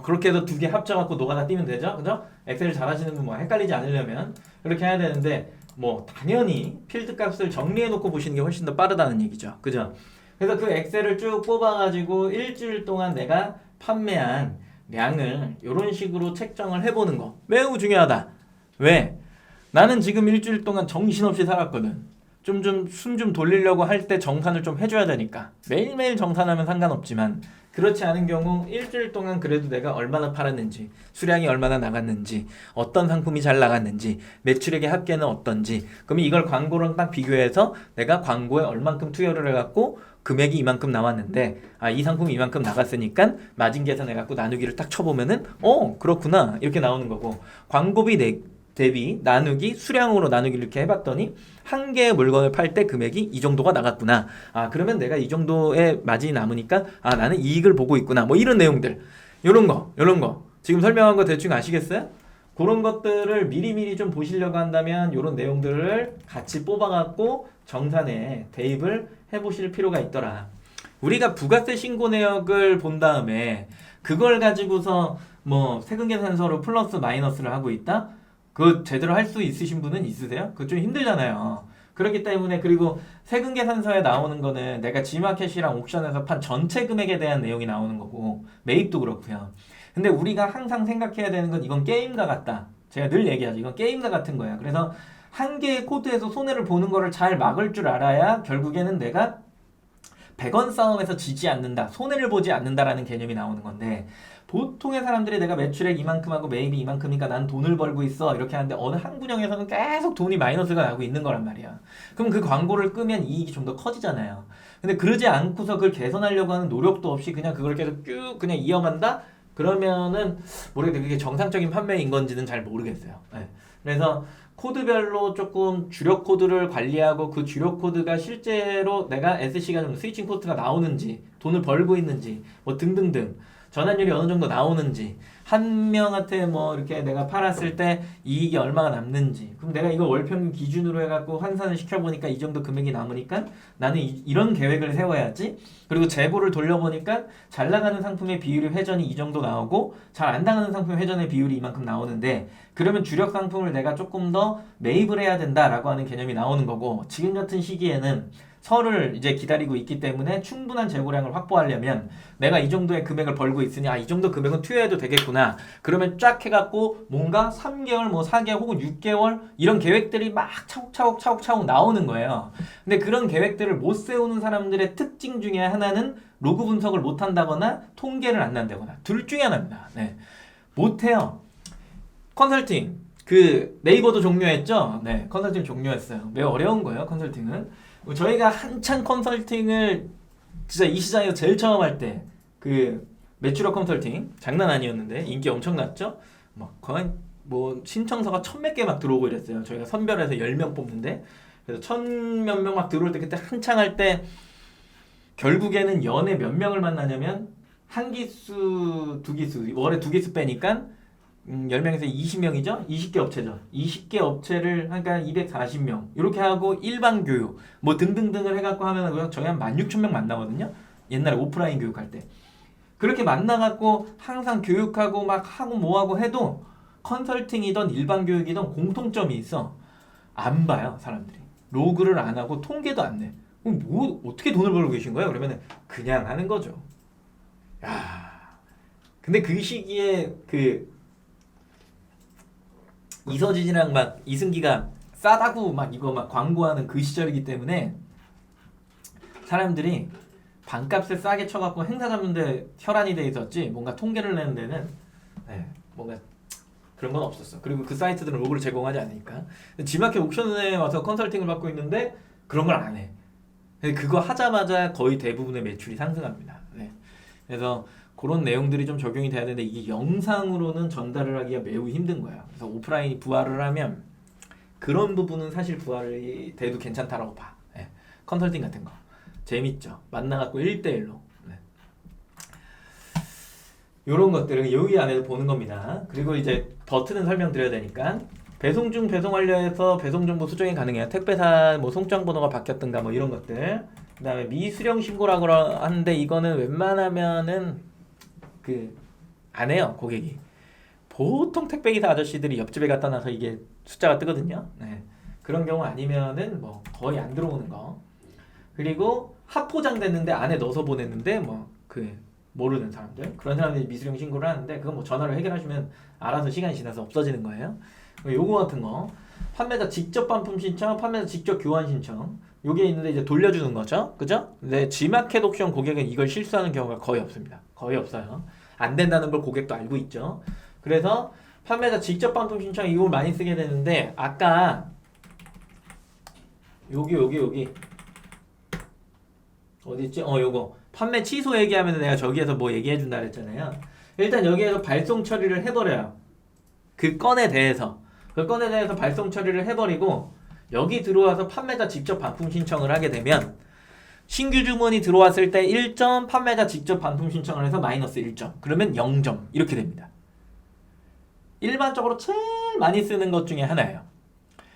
Speaker 1: 그렇게 해서 두 개 합쳐갖고 노가다 띄면 되죠. 그죠? 엑셀 잘하시는 분 뭐 헷갈리지 않으려면 그렇게 해야 되는데 뭐 당연히 필드 값을 정리해놓고 보시는 게 훨씬 더 빠르다는 얘기죠. 그죠? 그래서 그 엑셀을 쭉 뽑아가지고 일주일 동안 내가 판매한 량을 이런 식으로 책정을 해보는 거 매우 중요하다. 왜? 나는 지금 일주일 동안 정신없이 살았거든. 숨 좀 돌리려고 할 때 정산을 좀 해줘야 되니까 매일매일 정산하면 상관없지만 그렇지 않은 경우 일주일 동안 그래도 내가 얼마나 팔았는지 수량이 얼마나 나갔는지 어떤 상품이 잘 나갔는지 매출액의 합계는 어떤지 그러면 이걸 광고랑 딱 비교해서 내가 광고에 얼만큼 투여를 해갖고 금액이 이만큼 나왔는데 이 상품이 이만큼 나갔으니까 마진 계산해갖고 나누기를 딱 쳐보면은 그렇구나 이렇게 나오는 거고 광고비 대비 나누기 수량으로 나누기를 이렇게 해봤더니 한 개의 물건을 팔 때 금액이 이 정도가 나갔구나. 그러면 내가 이 정도의 마진이 남으니까 나는 이익을 보고 있구나. 뭐 이런 내용들. 요런 거. 지금 설명한 거 대충 아시겠어요? 그런 것들을 미리미리 좀 보시려고 한다면 요런 내용들을 같이 뽑아갖고 정산에 대입을 해보실 필요가 있더라. 우리가 부가세 신고 내역을 본 다음에 그걸 가지고서 뭐 세금계산서로 플러스 마이너스를 하고 있다? 그거 제대로 할 수 있으신 분은 있으세요? 그거 좀 힘들잖아요. 그렇기 때문에 그리고 세금계산서에 나오는 거는 내가 지마켓이랑 옥션에서 판 전체 금액에 대한 내용이 나오는 거고 매입도 그렇고요. 근데 우리가 항상 생각해야 되는 건 이건 게임과 같다. 제가 늘 얘기하죠. 이건 게임과 같은 거야. 그래서 한 개의 코드에서 손해를 보는 거를 잘 막을 줄 알아야 결국에는 내가 100원 싸움에서 지지 않는다, 손해를 보지 않는다라는 개념이 나오는 건데, 보통의 사람들이 내가 매출액 이만큼 하고 매입이 이만큼이니까 난 돈을 벌고 있어 이렇게 하는데, 어느 한 분야에서는 계속 돈이 마이너스가 나고 있는 거란 말이야. 그럼 그 광고를 끄면 이익이 좀 더 커지잖아요. 근데 그러지 않고서 그걸 개선하려고 하는 노력도 없이 그냥 그걸 계속 쭉 그냥 이어간다? 그러면은 모르겠는데 그게 정상적인 판매인 건지는 잘 모르겠어요. 네. 그래서 코드별로 조금 주력 코드를 관리하고, 그 주력 코드가 실제로 내가 SC가 좀 스위칭 코스트가 나오는지, 돈을 벌고 있는지, 뭐 등등등, 전환율이 어느 정도 나오는지, 한 명한테 뭐 이렇게 내가 팔았을 때 이익이 얼마가 남는지, 그럼 내가 이거 월평균 기준으로 해갖고 환산을 시켜보니까 이 정도 금액이 남으니까 나는 이런 계획을 세워야지. 그리고 재고를 돌려보니까 잘 나가는 상품의 비율이 회전이 이 정도 나오고 잘 안 나가는 상품의 회전의 비율이 이만큼 나오는데, 그러면 주력 상품을 내가 조금 더 매입을 해야 된다라고 하는 개념이 나오는 거고, 지금 같은 시기에는 설을 이제 기다리고 있기 때문에 충분한 재고량을 확보하려면 내가 이 정도의 금액을 벌고 있으니 이 정도 금액은 투여해도 되겠구나. 그러면 쫙 해갖고 뭔가 3개월, 뭐 4개월 혹은 6개월 이런 계획들이 막 차곡차곡 나오는 거예요. 근데 그런 계획들을 못 세우는 사람들의 특징 중에 하나는 로그 분석을 못 한다거나 통계를 안 난다거나, 둘 중에 하나입니다. 네. 못 해요. 컨설팅, 그 네이버도 종료했죠? 네, 컨설팅 종료했어요. 매우 어려운 거예요, 컨설팅은. 저희가 한창 컨설팅을 진짜 이 시장에서 제일 처음 할 때, 그 매출업 컨설팅 장난 아니었는데 인기 엄청 났죠? 막 거의 뭐 신청서가 1000몇 개 막 들어오고 이랬어요. 저희가 선별해서 10명 뽑는데, 그래서 1000몇 명 막 들어올 때, 그때 한창 할 때 결국에는 연에 몇 명을 만나냐면 한 기수, 두 기수, 월에 두 기수 빼니까 10명에서 20명이죠? 20개 업체죠. 20개 업체를 하니까 240명 이렇게 하고 일반 교육 뭐 등등등을 해갖고 하면 저희 한 16,000명 만나거든요. 옛날에 오프라인 교육할 때. 그렇게 만나갖고 항상 교육하고 막 하고 뭐하고 해도 컨설팅이든 일반 교육이든 공통점이 있어. 안 봐요, 사람들이. 로그를 안 하고 통계도 안 내. 그럼 뭐 어떻게 돈을 벌고 계신 거예요? 그러면 그냥 하는 거죠. 야, 근데 그 시기에 그 이서진이랑 막 이승기가 싸다고 막 이거 막 광고하는 그 시절이기 때문에 사람들이 반값에 싸게 쳐갖고 행사 잡는데 혈안이 돼 있었지, 뭔가 통계를 내는 데는 뭔가 그런 건 없었어. 그리고 그 사이트들은 로그를 제공하지 않으니까. 지마켓 옥션에 와서 컨설팅을 받고 있는데 그런 걸 안 해. 그거 하자마자 거의 대부분의 매출이 상승합니다. 네. 그래서 그런 내용들이 좀 적용이 돼야 되는데, 이게 영상으로는 전달을 하기가 매우 힘든 거예요. 그래서 오프라인이 부활을 하면 그런 부분은 사실 부활이 돼도 괜찮다라고 봐. 네. 컨설팅 같은 거 재밌죠. 만나갖고 1대1로. 네. 요런 것들은 여기 안에서 보는 겁니다. 그리고 이제 버튼은 설명드려야 되니까, 배송 중 배송 완료해서 배송 정보 수정이 가능해요. 택배사 뭐 송장 번호가 바뀌었던가 뭐 이런 것들. 그 다음에 미수령 신고라고 하는데, 이거는 웬만하면은 안 해요, 고객이. 보통 택배기사 아저씨들이 옆집에 갖다 놔서 이게 숫자가 뜨거든요. 네. 그런 경우 아니면은 뭐 거의 안 들어오는 거. 그리고 합포장 됐는데 안에 넣어서 보냈는데 뭐 모르는 사람들, 그런 사람들이 미수령 신고를 하는데, 그건 뭐 전화로 해결하시면 알아서 시간이 지나서 없어지는 거예요. 요거 같은 거, 판매자 직접 반품 신청, 판매자 직접 교환 신청, 요게 있는데 이제 돌려주는 거죠, 그죠? 근데 G마켓 옥션 고객은 이걸 실수하는 경우가 거의 없습니다. 거의 없어요. 안 된다는 걸 고객도 알고 있죠. 그래서 판매자 직접 반품 신청, 이걸 많이 쓰게 되는데, 아까 여기 어디있지? 요거 판매 취소 얘기하면 내가 저기에서 뭐 얘기해준다 그랬잖아요. 일단 여기에서 발송 처리를 해버려요. 그 건에 대해서 발송 처리를 해버리고, 여기 들어와서 판매자 직접 반품 신청을 하게 되면 신규 주문이 들어왔을 때 1점, 판매자 직접 반품 신청을 해서 마이너스 1점, 그러면 0점 이렇게 됩니다. 일반적으로 제일 많이 쓰는 것 중에 하나예요.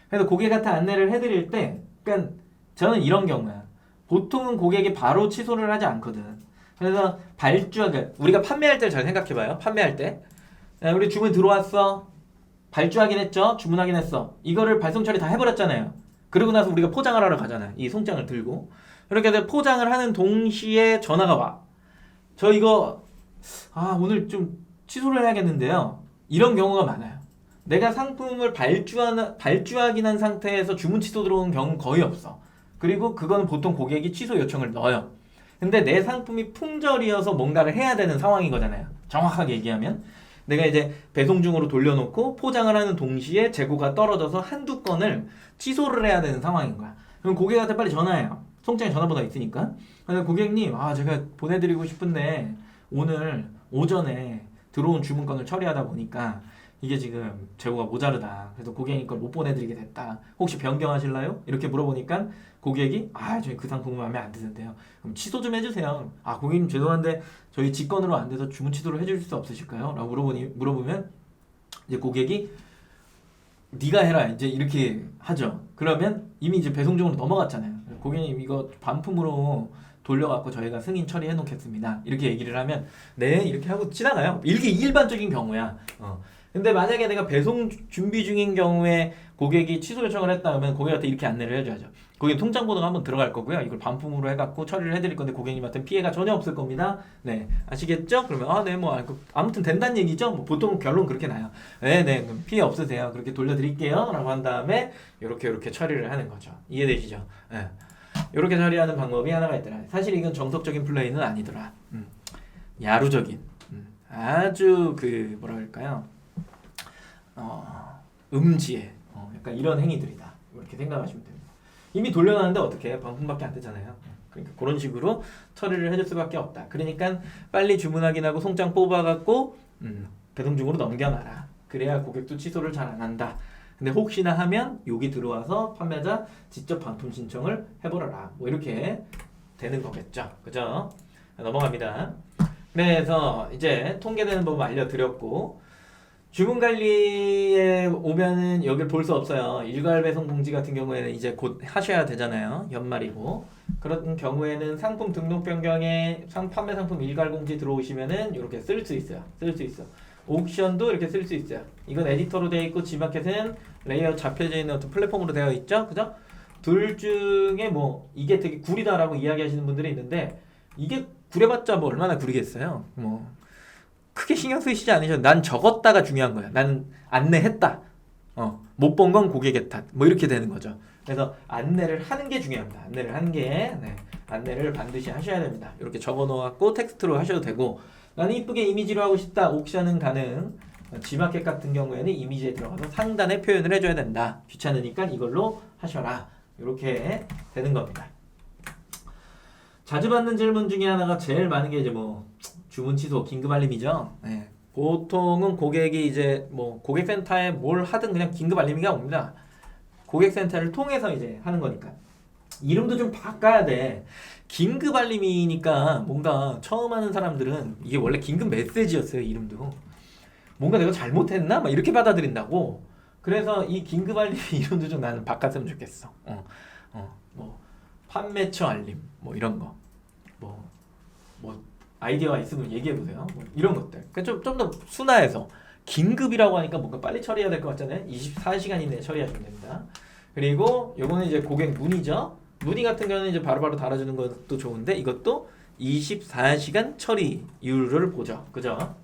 Speaker 1: 그래서 고객한테 안내를 해드릴 때, 그러니까 저는 이런 경우야. 보통은 고객이 바로 취소를 하지 않거든. 그래서 발주하게, 우리가 판매할 때를 잘 생각해봐요. 판매할 때 우리 주문 들어왔어, 발주하긴 했죠, 주문하긴 했어, 이거를 발송 처리 다 해버렸잖아요. 그러고 나서 우리가 포장을 하러 가잖아요, 이 송장을 들고. 이렇게 해서 포장을 하는 동시에 전화가 와. 저 이거 오늘 좀 취소를 해야겠는데요. 이런 경우가 많아요. 내가 상품을 발주하긴 한 상태에서 주문 취소 들어오는 경우는 거의 없어. 그리고 그거는 보통 고객이 취소 요청을 넣어요. 근데 내 상품이 품절이어서 뭔가를 해야 되는 상황인 거잖아요. 정확하게 얘기하면 내가 이제 배송 중으로 돌려놓고 포장을 하는 동시에 재고가 떨어져서 한두 건을 취소를 해야 되는 상황인 거야. 그럼 고객한테 빨리 전화해요. 송장에 전화번호 있으니까. 그래서 고객님, 제가 보내드리고 싶은데 오늘 오전에 들어온 주문건을 처리하다 보니까 이게 지금 재고가 모자르다. 그래서 고객님 걸 못 보내드리게 됐다. 혹시 변경하실래요? 이렇게 물어보니까 고객이 저희 그 상품은 마음에 안 드는데요. 그럼 취소 좀 해주세요. 고객님 죄송한데 저희 직권으로 안 돼서 주문 취소를 해줄 수 없으실까요? 라고 물어보면 이제 고객이 네가 해라 이제 이렇게 하죠. 그러면 이미 이제 배송 중으로 넘어갔잖아요. 고객님 이거 반품으로 돌려갖고 저희가 승인 처리해 놓겠습니다. 이렇게 얘기를 하면 네 이렇게 하고 지나가요. 이게 일반적인 경우야. 근데 만약에 내가 배송 준비 중인 경우에 고객이 취소 요청을 했다 그러면 고객한테 이렇게 안내를 해줘야죠. 고객님 통장 번호가 한번 들어갈 거고요. 이걸 반품으로 해갖고 처리를 해드릴 건데 고객님한테 피해가 전혀 없을 겁니다. 네, 아시겠죠? 그러면 네, 뭐 아무튼 된다는 얘기죠. 뭐 보통 결론 그렇게 나요. 네, 그럼 피해 없으세요. 그렇게 돌려드릴게요.라고 한 다음에 이렇게 처리를 하는 거죠. 이해되시죠? 네. 이렇게 처리하는 방법이 하나가 있더라. 사실 이건 정석적인 플레이는 아니더라. 야루적인, 아주 뭐랄까요? 음지에 약간 이런 행위들이다. 이렇게 생각하시면 됩니다. 이미 돌려놨는데 어떻게 해? 반품밖에 안 되잖아요. 그러니까 그런 식으로 처리를 해줄 수밖에 없다. 그러니까 빨리 주문 확인하고 송장 뽑아갖고 배송 중으로 넘겨놔라. 그래야 고객도 취소를 잘 안 한다. 근데 혹시나 하면 여기 들어와서 판매자 직접 반품 신청을 해보라라. 뭐 이렇게 되는 거겠죠. 그죠? 넘어갑니다. 그래서 이제 통계되는 법 알려드렸고 주문 관리에 오면은 여길 볼 수 없어요. 일괄 배송 공지 같은 경우에는 이제 곧 하셔야 되잖아요. 연말이고 그런 경우에는 상품 등록 변경에 판매 상품 일괄 공지 들어오시면은 이렇게 쓸 수 있어요. 옥션도 이렇게 쓸 수 있어요. 이건 에디터로 되어 있고 G마켓은 레이아웃 잡혀져 있는 어떤 플랫폼으로 되어 있죠. 그죠? 둘 중에 뭐 이게 되게 구리다라고 이야기하시는 분들이 있는데 이게 구려봤자 뭐 얼마나 구리겠어요. 뭐 크게 신경 쓰시지 않으셔도 난 적었다가 중요한 거야. 나는 안내했다. 못 본 건 고객의 탓. 뭐 이렇게 되는 거죠. 그래서 안내를 하는 게 중요합니다. 안내를 반드시 하셔야 됩니다. 이렇게 적어 놓았고 텍스트로 하셔도 되고 나는 이쁘게 이미지로 하고 싶다. 옥션은 가능. G마켓 같은 경우에는 이미지에 들어가서 상단에 표현을 해줘야 된다. 귀찮으니까 이걸로 하셔라. 이렇게 되는 겁니다. 자주 받는 질문 중에 하나가 제일 많은 게 이제 뭐 주문 취소, 긴급 알림이죠. 네. 보통은 고객이 이제 뭐 고객센터에 뭘 하든 그냥 긴급 알림이가 옵니다. 고객센터를 통해서 이제 하는 거니까. 이름도 좀 바꿔야 돼. 긴급 알림이니까 뭔가 처음 하는 사람들은 이게 원래 긴급 메시지였어요. 이름도. 뭔가 내가 잘못했나? 막 이렇게 받아들인다고. 그래서 이 긴급 알림 이름도 좀 나는 바꿨으면 좋겠어. 뭐 판매처 알림, 뭐 이런 거. 뭐 아이디어가 있으면 얘기해보세요. 뭐 이런 것들. 그러니까 좀 더 순화해서 긴급이라고 하니까 뭔가 빨리 처리해야 될 것 같잖아요. 24시간 이내에 처리하시면 됩니다. 그리고 요거는 이제 고객 문의죠. 문의 같은 경우는 이제 바로바로 달아주는 것도 좋은데 이것도 24시간 처리율을 보죠. 그죠?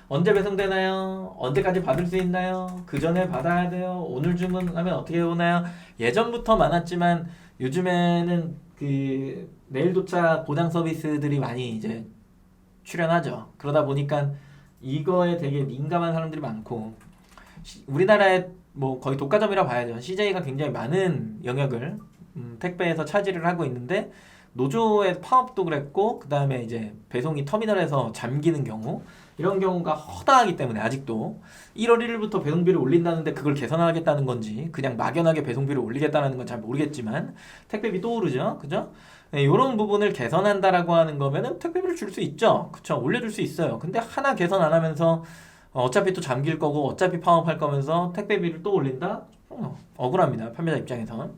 Speaker 1: 언제 배송되나요? 언제까지 받을 수 있나요? 그 전에 받아야 돼요? 오늘 주문하면 어떻게 오나요? 예전부터 많았지만 요즘에는 그 내일 도착 보장 서비스들이 많이 이제 출연하죠. 그러다 보니까 이거에 되게 민감한 사람들이 많고 우리나라에 뭐 거의 독과점이라 봐야죠. CJ가 굉장히 많은 영역을 택배에서 차지를 하고 있는데 노조의 파업도 그랬고 그 다음에 이제 배송이 터미널에서 잠기는 경우 이런 경우가 허다하기 때문에 아직도 1월 1일부터 배송비를 올린다는데 그걸 개선하겠다는 건지 그냥 막연하게 배송비를 올리겠다는 건 잘 모르겠지만 택배비 또 오르죠. 그죠? 네, 이런 부분을 개선한다라고 하는 거면은 택배비를 줄 수 있죠. 그쵸? 올려줄 수 있어요. 근데 하나 개선 안 하면서 어차피 또 잠길 거고 어차피 파업할 거면서 택배비를 또 올린다? 억울합니다. 판매자 입장에선.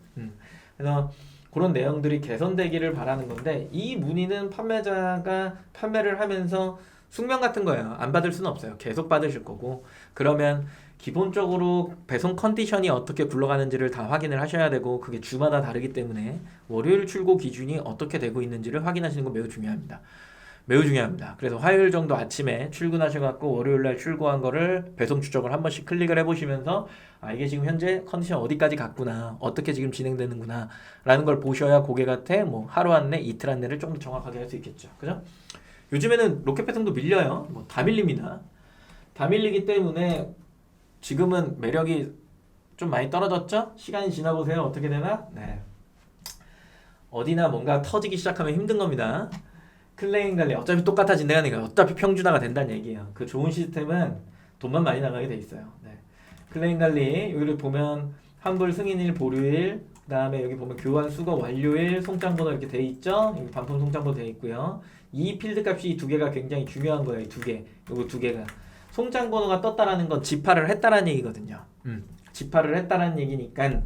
Speaker 1: 그래서 그런 내용들이 개선되기를 바라는 건데 이 문의는 판매자가 판매를 하면서 숙명 같은 거예요. 안 받을 수는 없어요. 계속 받으실 거고 그러면 기본적으로 배송 컨디션이 어떻게 굴러가는지를 다 확인을 하셔야 되고 그게 주마다 다르기 때문에 월요일 출고 기준이 어떻게 되고 있는지를 확인하시는 건 매우 중요합니다. 매우 중요합니다. 그래서 화요일 정도 아침에 출근하셔갖고 월요일날 출고한 거를 배송 추적을 한 번씩 클릭을 해보시면서 아 이게 지금 현재 컨디션 어디까지 갔구나, 어떻게 지금 진행되는구나 라는 걸 보셔야 고객한테 뭐 하루 안내, 이틀 안내를 좀 더 정확하게 할 수 있겠죠. 그죠? 요즘에는 로켓 배송도 밀려요. 뭐 다 밀립니다. 다 밀리기 때문에 지금은 매력이 좀 많이 떨어졌죠? 시간이 지나보세요. 어떻게 되나? 네. 어디나 뭔가 터지기 시작하면 힘든 겁니다. 클레임 관리 어차피 똑같아진다니까, 어차피 평준화가 된다는 얘기예요. 그 좋은 시스템은 돈만 많이 나가게 돼 있어요. 네. 클레임 관리 여기를 보면 환불 승인일, 보류일, 그 다음에 여기 보면 교환 수거 완료일, 송장번호 이렇게 돼 있죠. 여기 반품 송장번호 돼 있고요. 이 필드 값이 이 두 개가 굉장히 중요한 거예요. 이 두 개, 요거 두 개가. 송장번호가 떴다라는 건 집화를 했다라는 얘기거든요. 집화를 했다라는 얘기니까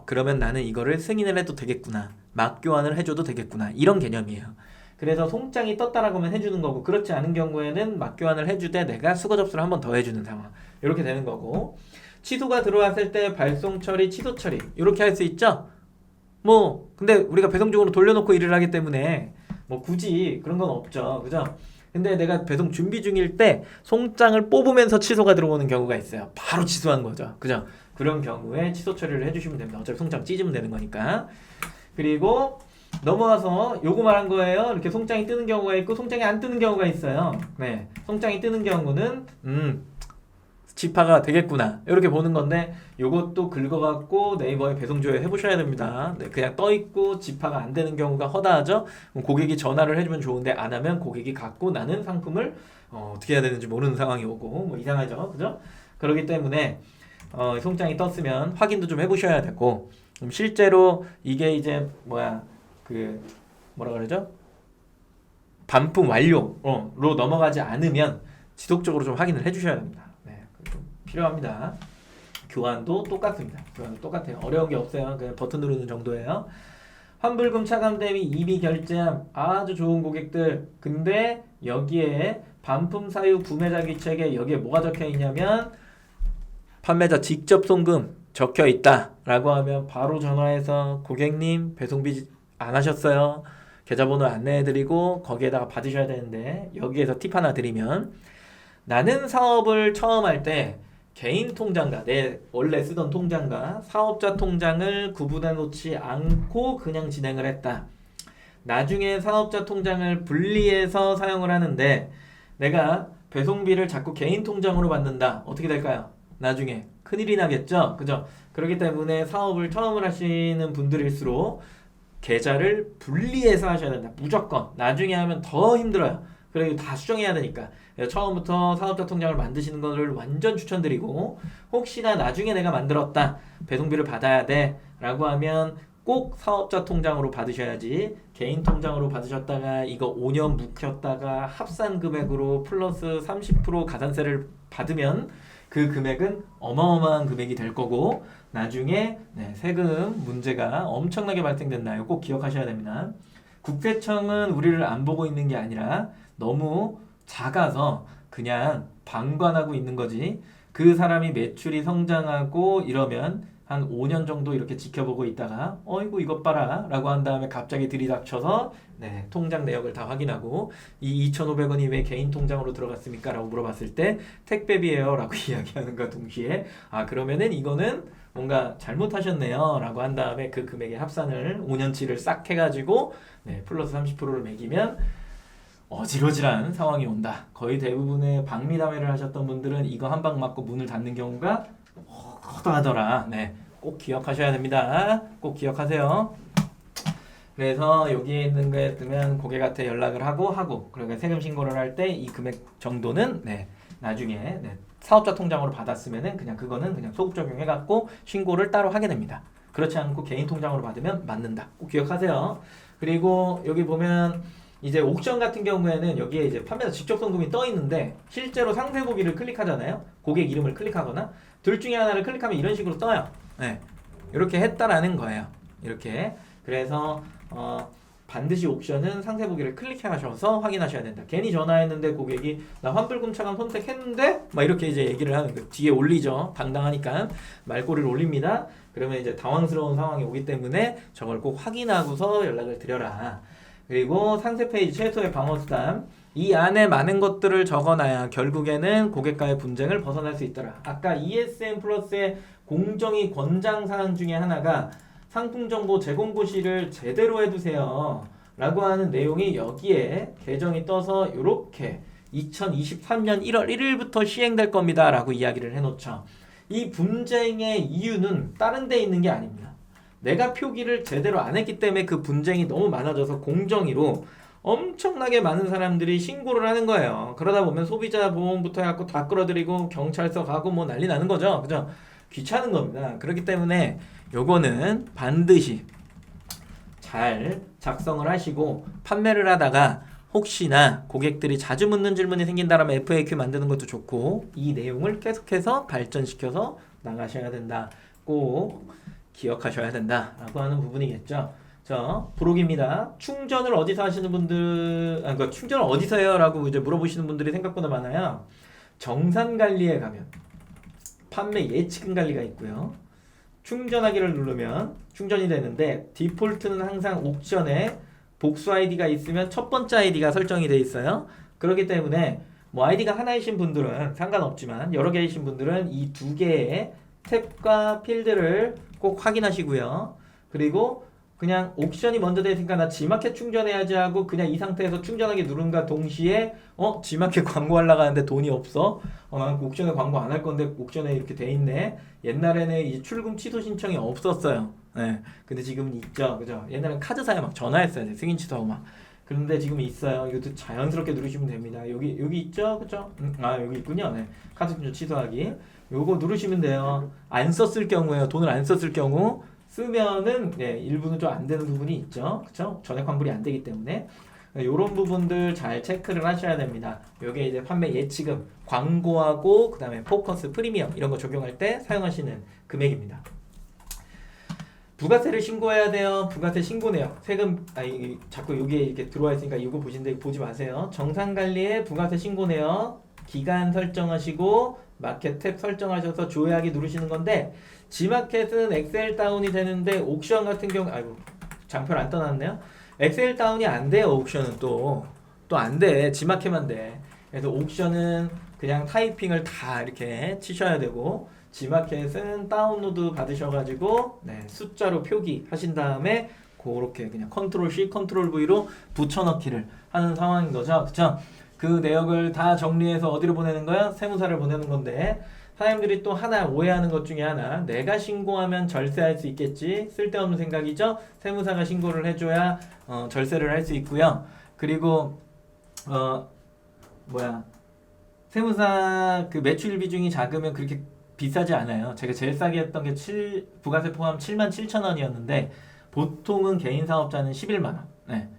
Speaker 1: 그러면 나는 이거를 승인을 해도 되겠구나, 막 교환을 해줘도 되겠구나, 이런 개념이에요. 그래서 송장이 떴다라고 하면 해주는 거고, 그렇지 않은 경우에는 막 교환을 해주되 내가 수거 접수를 한 번 더 해주는 상황, 이렇게 되는 거고, 취소가 들어왔을 때 발송 처리, 취소 처리 이렇게 할 수 있죠. 뭐 근데 우리가 배송 중으로 돌려놓고 일을 하기 때문에 뭐 굳이 그런 건 없죠. 그죠? 근데 내가 배송 준비 중일 때 송장을 뽑으면서 취소가 들어오는 경우가 있어요. 바로 취소한 거죠. 그죠? 그런 경우에 취소 처리를 해주시면 됩니다. 어차피 송장 찢으면 되는 거니까. 그리고 넘어와서 요거 말한 거예요. 이렇게 송장이 뜨는 경우가 있고 송장이 안 뜨는 경우가 있어요. 네, 송장이 뜨는 경우는 집화가 되겠구나 이렇게 보는 건데, 요것도 긁어갖고 네이버에 배송 조회 해보셔야 됩니다. 네, 그냥 떠있고 집화가 안 되는 경우가 허다하죠. 고객이 전화를 해주면 좋은데 안 하면 고객이 갖고 나는 상품을 어떻게 해야 되는지 모르는 상황이 오고 뭐 이상하죠. 그죠? 그렇기 때문에 송장이 떴으면 확인도 좀 해보셔야 되고, 실제로 이게 이제 뭐라 그러죠? 반품 완료로 넘어가지 않으면 지속적으로 좀 확인을 해주셔야 됩니다. 네, 좀 필요합니다. 교환도 똑같습니다. 교환도 똑같아요. 어려운 게 없어요. 그냥 버튼 누르는 정도예요. 환불금 차감 대비 이비 결제함 아주 좋은 고객들. 근데 여기에 반품 사유 구매자 기책에 여기에 뭐가 적혀 있냐면 판매자 직접 송금 적혀 있다 라고 하면 바로 전화해서 고객님 배송비 안 하셨어요, 계좌번호 안내해드리고 거기에다가 받으셔야 되는데, 여기에서 팁 하나 드리면, 나는 사업을 처음 할 때 개인 통장과 내 원래 쓰던 통장과 사업자 통장을 구분해 놓지 않고 그냥 진행을 했다. 나중에 사업자 통장을 분리해서 사용을 하는데 내가 배송비를 자꾸 개인 통장으로 받는다. 어떻게 될까요? 나중에 큰일이 나겠죠? 그죠? 그렇기 때문에 사업을 처음 하시는 분들일수록 계좌를 분리해서 하셔야 된다. 무조건. 나중에 하면 더 힘들어요. 그리고 다 수정해야 되니까. 처음부터 사업자 통장을 만드시는 것을 완전 추천드리고, 혹시나 나중에 내가 만들었다, 배송비를 받아야 돼 라고 하면 꼭 사업자 통장으로 받으셔야지, 개인 통장으로 받으셨다가 이거 5년 묵혔다가 합산 금액으로 플러스 30% 가산세를 받으면 그 금액은 어마어마한 금액이 될 거고, 나중에 세금 문제가 엄청나게 발생된다. 꼭 기억하셔야 됩니다. 국세청은 우리를 안 보고 있는 게 아니라 너무 작아서 그냥 방관하고 있는 거지, 그 사람이 매출이 성장하고 이러면 한 5년 정도 이렇게 지켜보고 있다가 어이구 이것 봐라 라고 한 다음에 갑자기 들이닥쳐서 통장 내역을 다 확인하고, 이 2,500원이 왜 개인 통장으로 들어갔습니까? 라고 물어봤을 때 택배비예요 라고 이야기하는과 동시에 그러면은 이거는 뭔가 잘못하셨네요 라고 한 다음에 그 금액의 합산을 5년치를 싹 해가지고 플러스 30%를 매기면 어지러지란 상황이 온다. 거의 대부분의 방미담회를 하셨던 분들은 이거 한 방 맞고 문을 닫는 경우가 허다하더라. 꼭 기억하셔야 됩니다. 꼭 기억하세요. 그래서 여기에 있는 거에 뜨면 고객한테 연락을 하고 그러니까 세금 신고를 할 때 이 금액 정도는 나중에 사업자 통장으로 받았으면은 그냥 그거는 그냥 소급 적용해갖고 신고를 따로 하게 됩니다. 그렇지 않고 개인 통장으로 받으면 맞는다. 꼭 기억하세요. 그리고 여기 보면 이제 옥션 같은 경우에는 여기에 이제 판매자 직접 송금이 떠 있는데 실제로 상세 보기를 클릭하잖아요. 고객 이름을 클릭하거나 둘 중에 하나를 클릭하면 이런 식으로 떠요. 이렇게 했다라는 거예요. 이렇게. 그래서 반드시 옵션은 상세 보기를 클릭하셔서 확인하셔야 된다. 괜히 전화했는데 고객이 나 환불금 차감 선택했는데 막 이렇게 이제 얘기를 하는 거 뒤에 올리죠. 당당하니까 말꼬리를 올립니다. 그러면 이제 당황스러운 상황이 오기 때문에 저걸 꼭 확인하고서 연락을 드려라. 그리고 상세 페이지 최소의 방어 수단. 이 안에 많은 것들을 적어놔야 결국에는 고객과의 분쟁을 벗어날 수 있더라. 아까 ESN 플러스의 공정위 권장 사항 중에 하나가 상품 정보 제공 고시를 제대로 해두세요 라고 하는 내용이 여기에 개정이 떠서 이렇게 2023년 1월 1일부터 시행될 겁니다 라고 이야기를 해놓죠. 이 분쟁의 이유는 다른 데 있는 게 아닙니다. 내가 표기를 제대로 안 했기 때문에 그 분쟁이 너무 많아져서 공정위로 엄청나게 많은 사람들이 신고를 하는 거예요. 그러다 보면 소비자 보험부터 해갖고 다 끌어들이고 경찰서 가고 뭐 난리 나는 거죠. 그죠? 귀찮은 겁니다. 그렇기 때문에 요거는 반드시 잘 작성을 하시고 판매를 하다가 혹시나 고객들이 자주 묻는 질문이 생긴다면 FAQ 만드는 것도 좋고 이 내용을 계속해서 발전시켜서 나가셔야 된다. 꼭 기억하셔야 된다라고 하는 부분이겠죠. 자, 부록입니다. 충전을 어디서 하시는 분들, 그러니까 충전을 어디서 해요? 라고 이제 물어보시는 분들이 생각보다 많아요. 정산관리에 가면 판매 예치금 관리가 있고요. 충전하기를 누르면 충전이 되는데 디폴트는 항상 옥션에 복수 아이디가 있으면 첫 번째 아이디가 설정이 돼 있어요. 그렇기 때문에 뭐 아이디가 하나이신 분들은 상관없지만 여러 개이신 분들은 이 두 개의 탭과 필드를 꼭 확인하시고요. 그리고 그냥 옥션이 먼저 돼 있으니까 나 G마켓 충전해야지 하고 그냥 이 상태에서 충전하기 누른과 동시에 G마켓 광고 하려고 하는데 돈이 없어. 난 옥션에 광고 안 할 건데 옥션에 이렇게 돼 있네. 옛날에는 이제 출금 취소 신청이 없었어요. 네. 근데 지금은 있죠. 그죠? 옛날엔 카드사에 막 전화했어야 돼. 승인 취소하고 막. 그런데 지금 있어요. 이것도 자연스럽게 누르시면 됩니다. 여기 있죠? 그죠? 여기 있군요. 네. 카드 충전 취소하기. 요거 누르시면 돼요. 안 썼을 경우에요. 돈을 안 썼을 경우 쓰면은 일부는 좀 안 되는 부분이 있죠. 그쵸? 전액 환불이 안 되기 때문에 이런 부분들 잘 체크를 하셔야 됩니다. 요게 이제 판매 예치금, 광고하고 그다음에 포커스, 프리미엄 이런 거 적용할 때 사용하시는 금액입니다. 부가세를 신고해야 돼요. 부가세 신고 내역. 세금 자꾸 여기에 이렇게 들어와 있으니까 이거 보시는데 보지 마세요. 정산관리에 부가세 신고 내역 기간 설정하시고 마켓 탭 설정하셔서 조회하기 누르시는 건데 G마켓은 엑셀 다운이 되는데 옥션 같은 경우 장표를 안 떠났네요. 엑셀 다운이 안 돼요. 옥션은 또 안 돼. G마켓만 돼. 그래서 옥션은 그냥 타이핑을 다 이렇게 치셔야 되고 G마켓은 다운로드 받으셔가지고 숫자로 표기하신 다음에 그렇게 그냥 컨트롤 C, 컨트롤 V로 붙여넣기를 하는 상황인 거죠. 그쵸? 그 내역을 다 정리해서 어디로 보내는 거야? 세무사를 보내는 건데 사람들이 또 하나 오해하는 것 중에 하나 내가 신고하면 절세할 수 있겠지 쓸데없는 생각이죠. 세무사가 신고를 해줘야 절세를 할 수 있고요. 그리고 세무사 그 매출 비중이 작으면 그렇게 비싸지 않아요. 제가 제일 싸게 했던 게 부가세 포함 77,000원이었는데 보통은 개인 사업자는 11만 원. 네.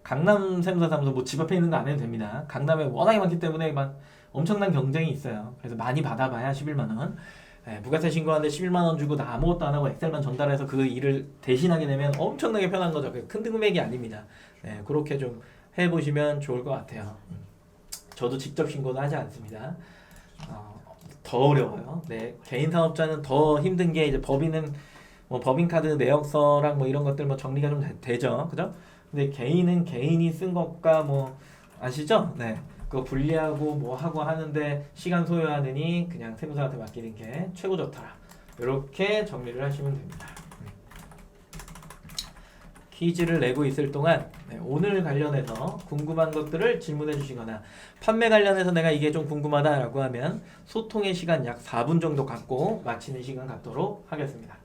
Speaker 1: 강남 세무사사무소 뭐 집 앞에 있는 거 안 해도 됩니다. 강남에 워낙에 많기 때문에 막 엄청난 경쟁이 있어요. 그래서 많이 받아봐야 11만 원. 부가세 신고하는데 11만 원 주고 나 아무것도 안 하고 엑셀만 전달해서 그 일을 대신하게 되면 엄청나게 편한 거죠. 큰 금액이 아닙니다. 그렇게 좀 해보시면 좋을 것 같아요. 저도 직접 신고는 하지 않습니다. 더 어려워요. 개인 사업자는 더 힘든 게 이제 법인은 뭐 법인카드 내역서랑 뭐 이런 것들 뭐 정리가 좀 되죠. 그죠? 근데 개인은 개인이 쓴 것과 뭐 아시죠? 그거 분리하고 뭐 하고 하는데 시간 소요하느니 그냥 세무사한테 맡기는 게 최고 좋더라. 이렇게 정리를 하시면 됩니다. 퀴즈를 내고 있을 동안 오늘 관련해서 궁금한 것들을 질문해 주시거나 판매 관련해서 내가 이게 좀 궁금하다라고 하면 소통의 시간 약 4분 정도 갖고 마치는 시간 갖도록 하겠습니다.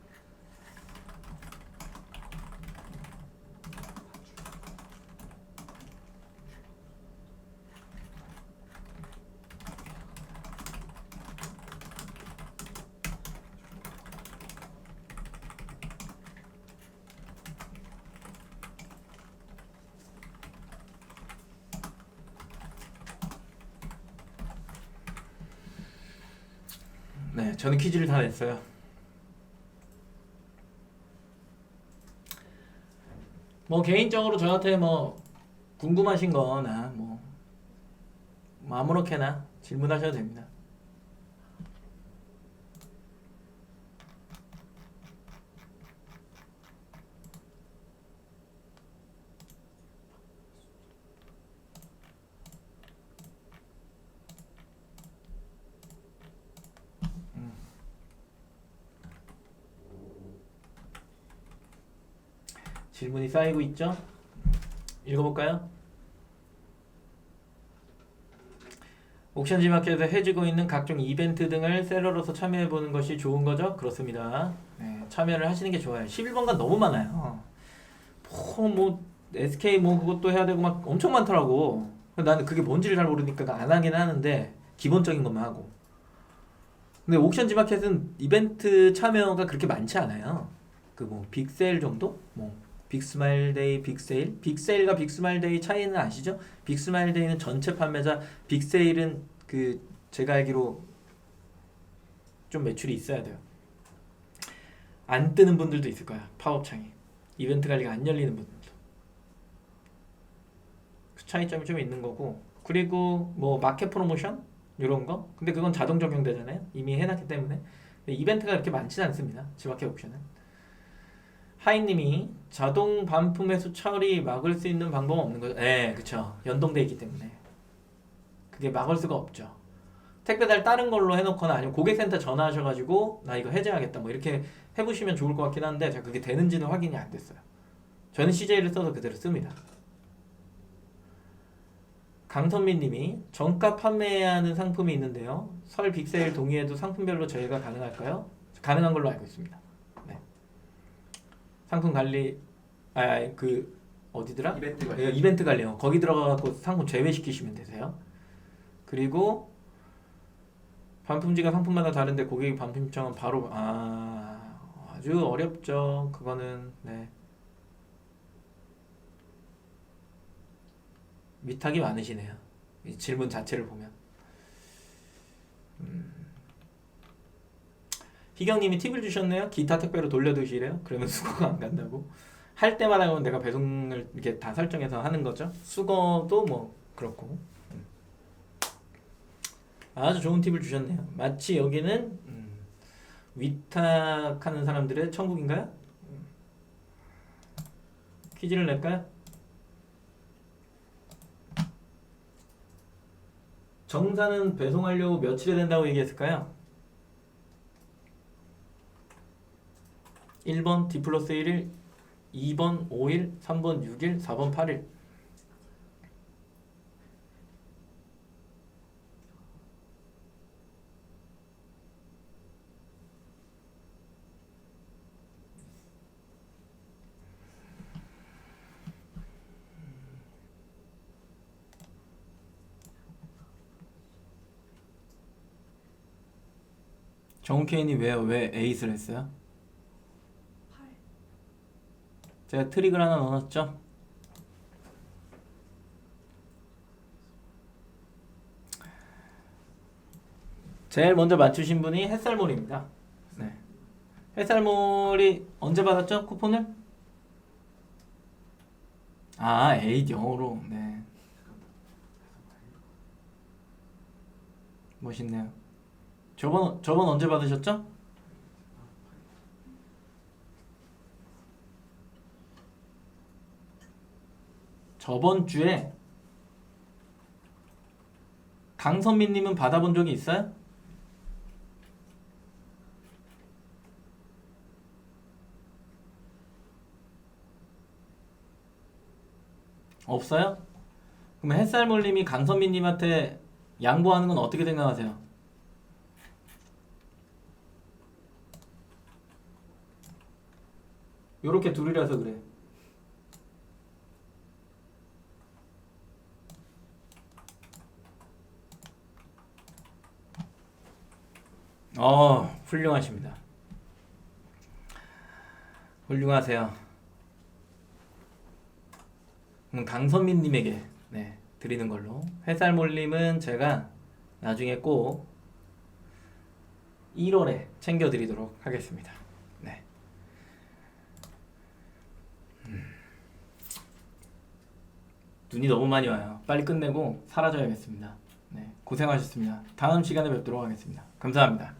Speaker 1: 저는 퀴즈를 다 냈어요. 뭐 개인적으로 저한테 뭐 궁금하신 거나 뭐 아무렇게나 질문하셔도 됩니다. 질문이 쌓이고 있죠? 읽어볼까요? 옥션지마켓에서 해주고 있는 각종 이벤트 등을 셀러로서 참여해보는 것이 좋은 거죠? 그렇습니다. 네, 참여를 하시는 게 좋아요. 11번간 너무 많아요. 뭐 SK 뭐 그것도 해야 되고 막 엄청 많더라고. 나는 그게 뭔지를 잘 모르니까 안 하긴 하는데 기본적인 것만 하고. 근데 옥션지마켓은 이벤트 참여가 그렇게 많지 않아요. 그 뭐 빅세일 정도? 뭐 빅스마일데이, 빅세일? 빅세일과 빅스마일데이 차이는 아시죠? 빅스마일데이는 전체 판매자, 빅세일은 그 제가 알기로 좀 매출이 있어야 돼요. 안 뜨는 분들도 있을 거야. 팝업창이. 이벤트 관리가 안 열리는 분들도. 그 차이점이 좀 있는 거고. 그리고 뭐 마켓 프로모션? 이런 거? 근데 그건 자동 적용되잖아요. 이미 해놨기 때문에. 이벤트가 그렇게 많지는 않습니다. 지마켓 옵션은. 하이님이 자동 반품 매수 처리 막을 수 있는 방법은 없는 거죠? 네, 그쵸. 연동돼 있기 때문에 그게 막을 수가 없죠. 택배달 다른 걸로 해놓거나 아니면 고객센터 전화하셔가지고 나 이거 해제하겠다 뭐 이렇게 해보시면 좋을 것 같긴 한데 제가 그게 되는지는 확인이 안 됐어요. 저는 CJ를 써서 그대로 씁니다. 강선미님이 정가 판매해야 하는 상품이 있는데요. 설 빅세일 동의해도 상품별로 저희가 가능할까요? 가능한 걸로 알고 있습니다. 상품 관리 그 어디더라?
Speaker 2: 이벤트 관리.
Speaker 1: 이벤트 관리요. 거기 들어가서 상품 제외시키시면 되세요. 그리고 반품지가 상품마다 다른데 고객이 반품 신청은 바로 아주 어렵죠. 그거는 네. 위탁이 많으시네요. 이 질문 자체를 보면. 희경님이 팁을 주셨네요. 기타 택배로 돌려두시래요. 그러면 수거가 안 간다고. 할 때마다 하면 내가 배송을 이렇게 다 설정해서 하는 거죠. 수거도 뭐 그렇고. 아주 좋은 팁을 주셨네요. 마치 여기는 위탁하는 사람들의 천국인가요? 퀴즈를 낼까요? 정사는 배송 완료 며칠에 된다고 얘기했을까요? 1번 D 플러스 1일, 2번 5일, 3번 6일, 4번 8일. 정케인이 왜 에잇을 했어요? 제가 트릭을 하나 넣어놨죠? 제일 먼저 맞추신 분이 햇살몰입니다. 네. 햇살몰이 언제 받았죠? 쿠폰을? 에잇 영어로. 네. 멋있네요. 저번 언제 받으셨죠? 저번 주에 강선민님은 받아본 적이 있어요? 없어요? 그럼 햇살몰님이 강선민님한테 양보하는 건 어떻게 생각하세요? 요렇게 둘이라서 그래. 훌륭하십니다. 훌륭하세요. 강선민님에게 드리는 걸로. 햇살몰님은 제가 나중에 꼭 1월에 챙겨드리도록 하겠습니다. 네. 눈이 너무 많이 와요. 빨리 끝내고 사라져야겠습니다. 네, 고생하셨습니다. 다음 시간에 뵙도록 하겠습니다. 감사합니다.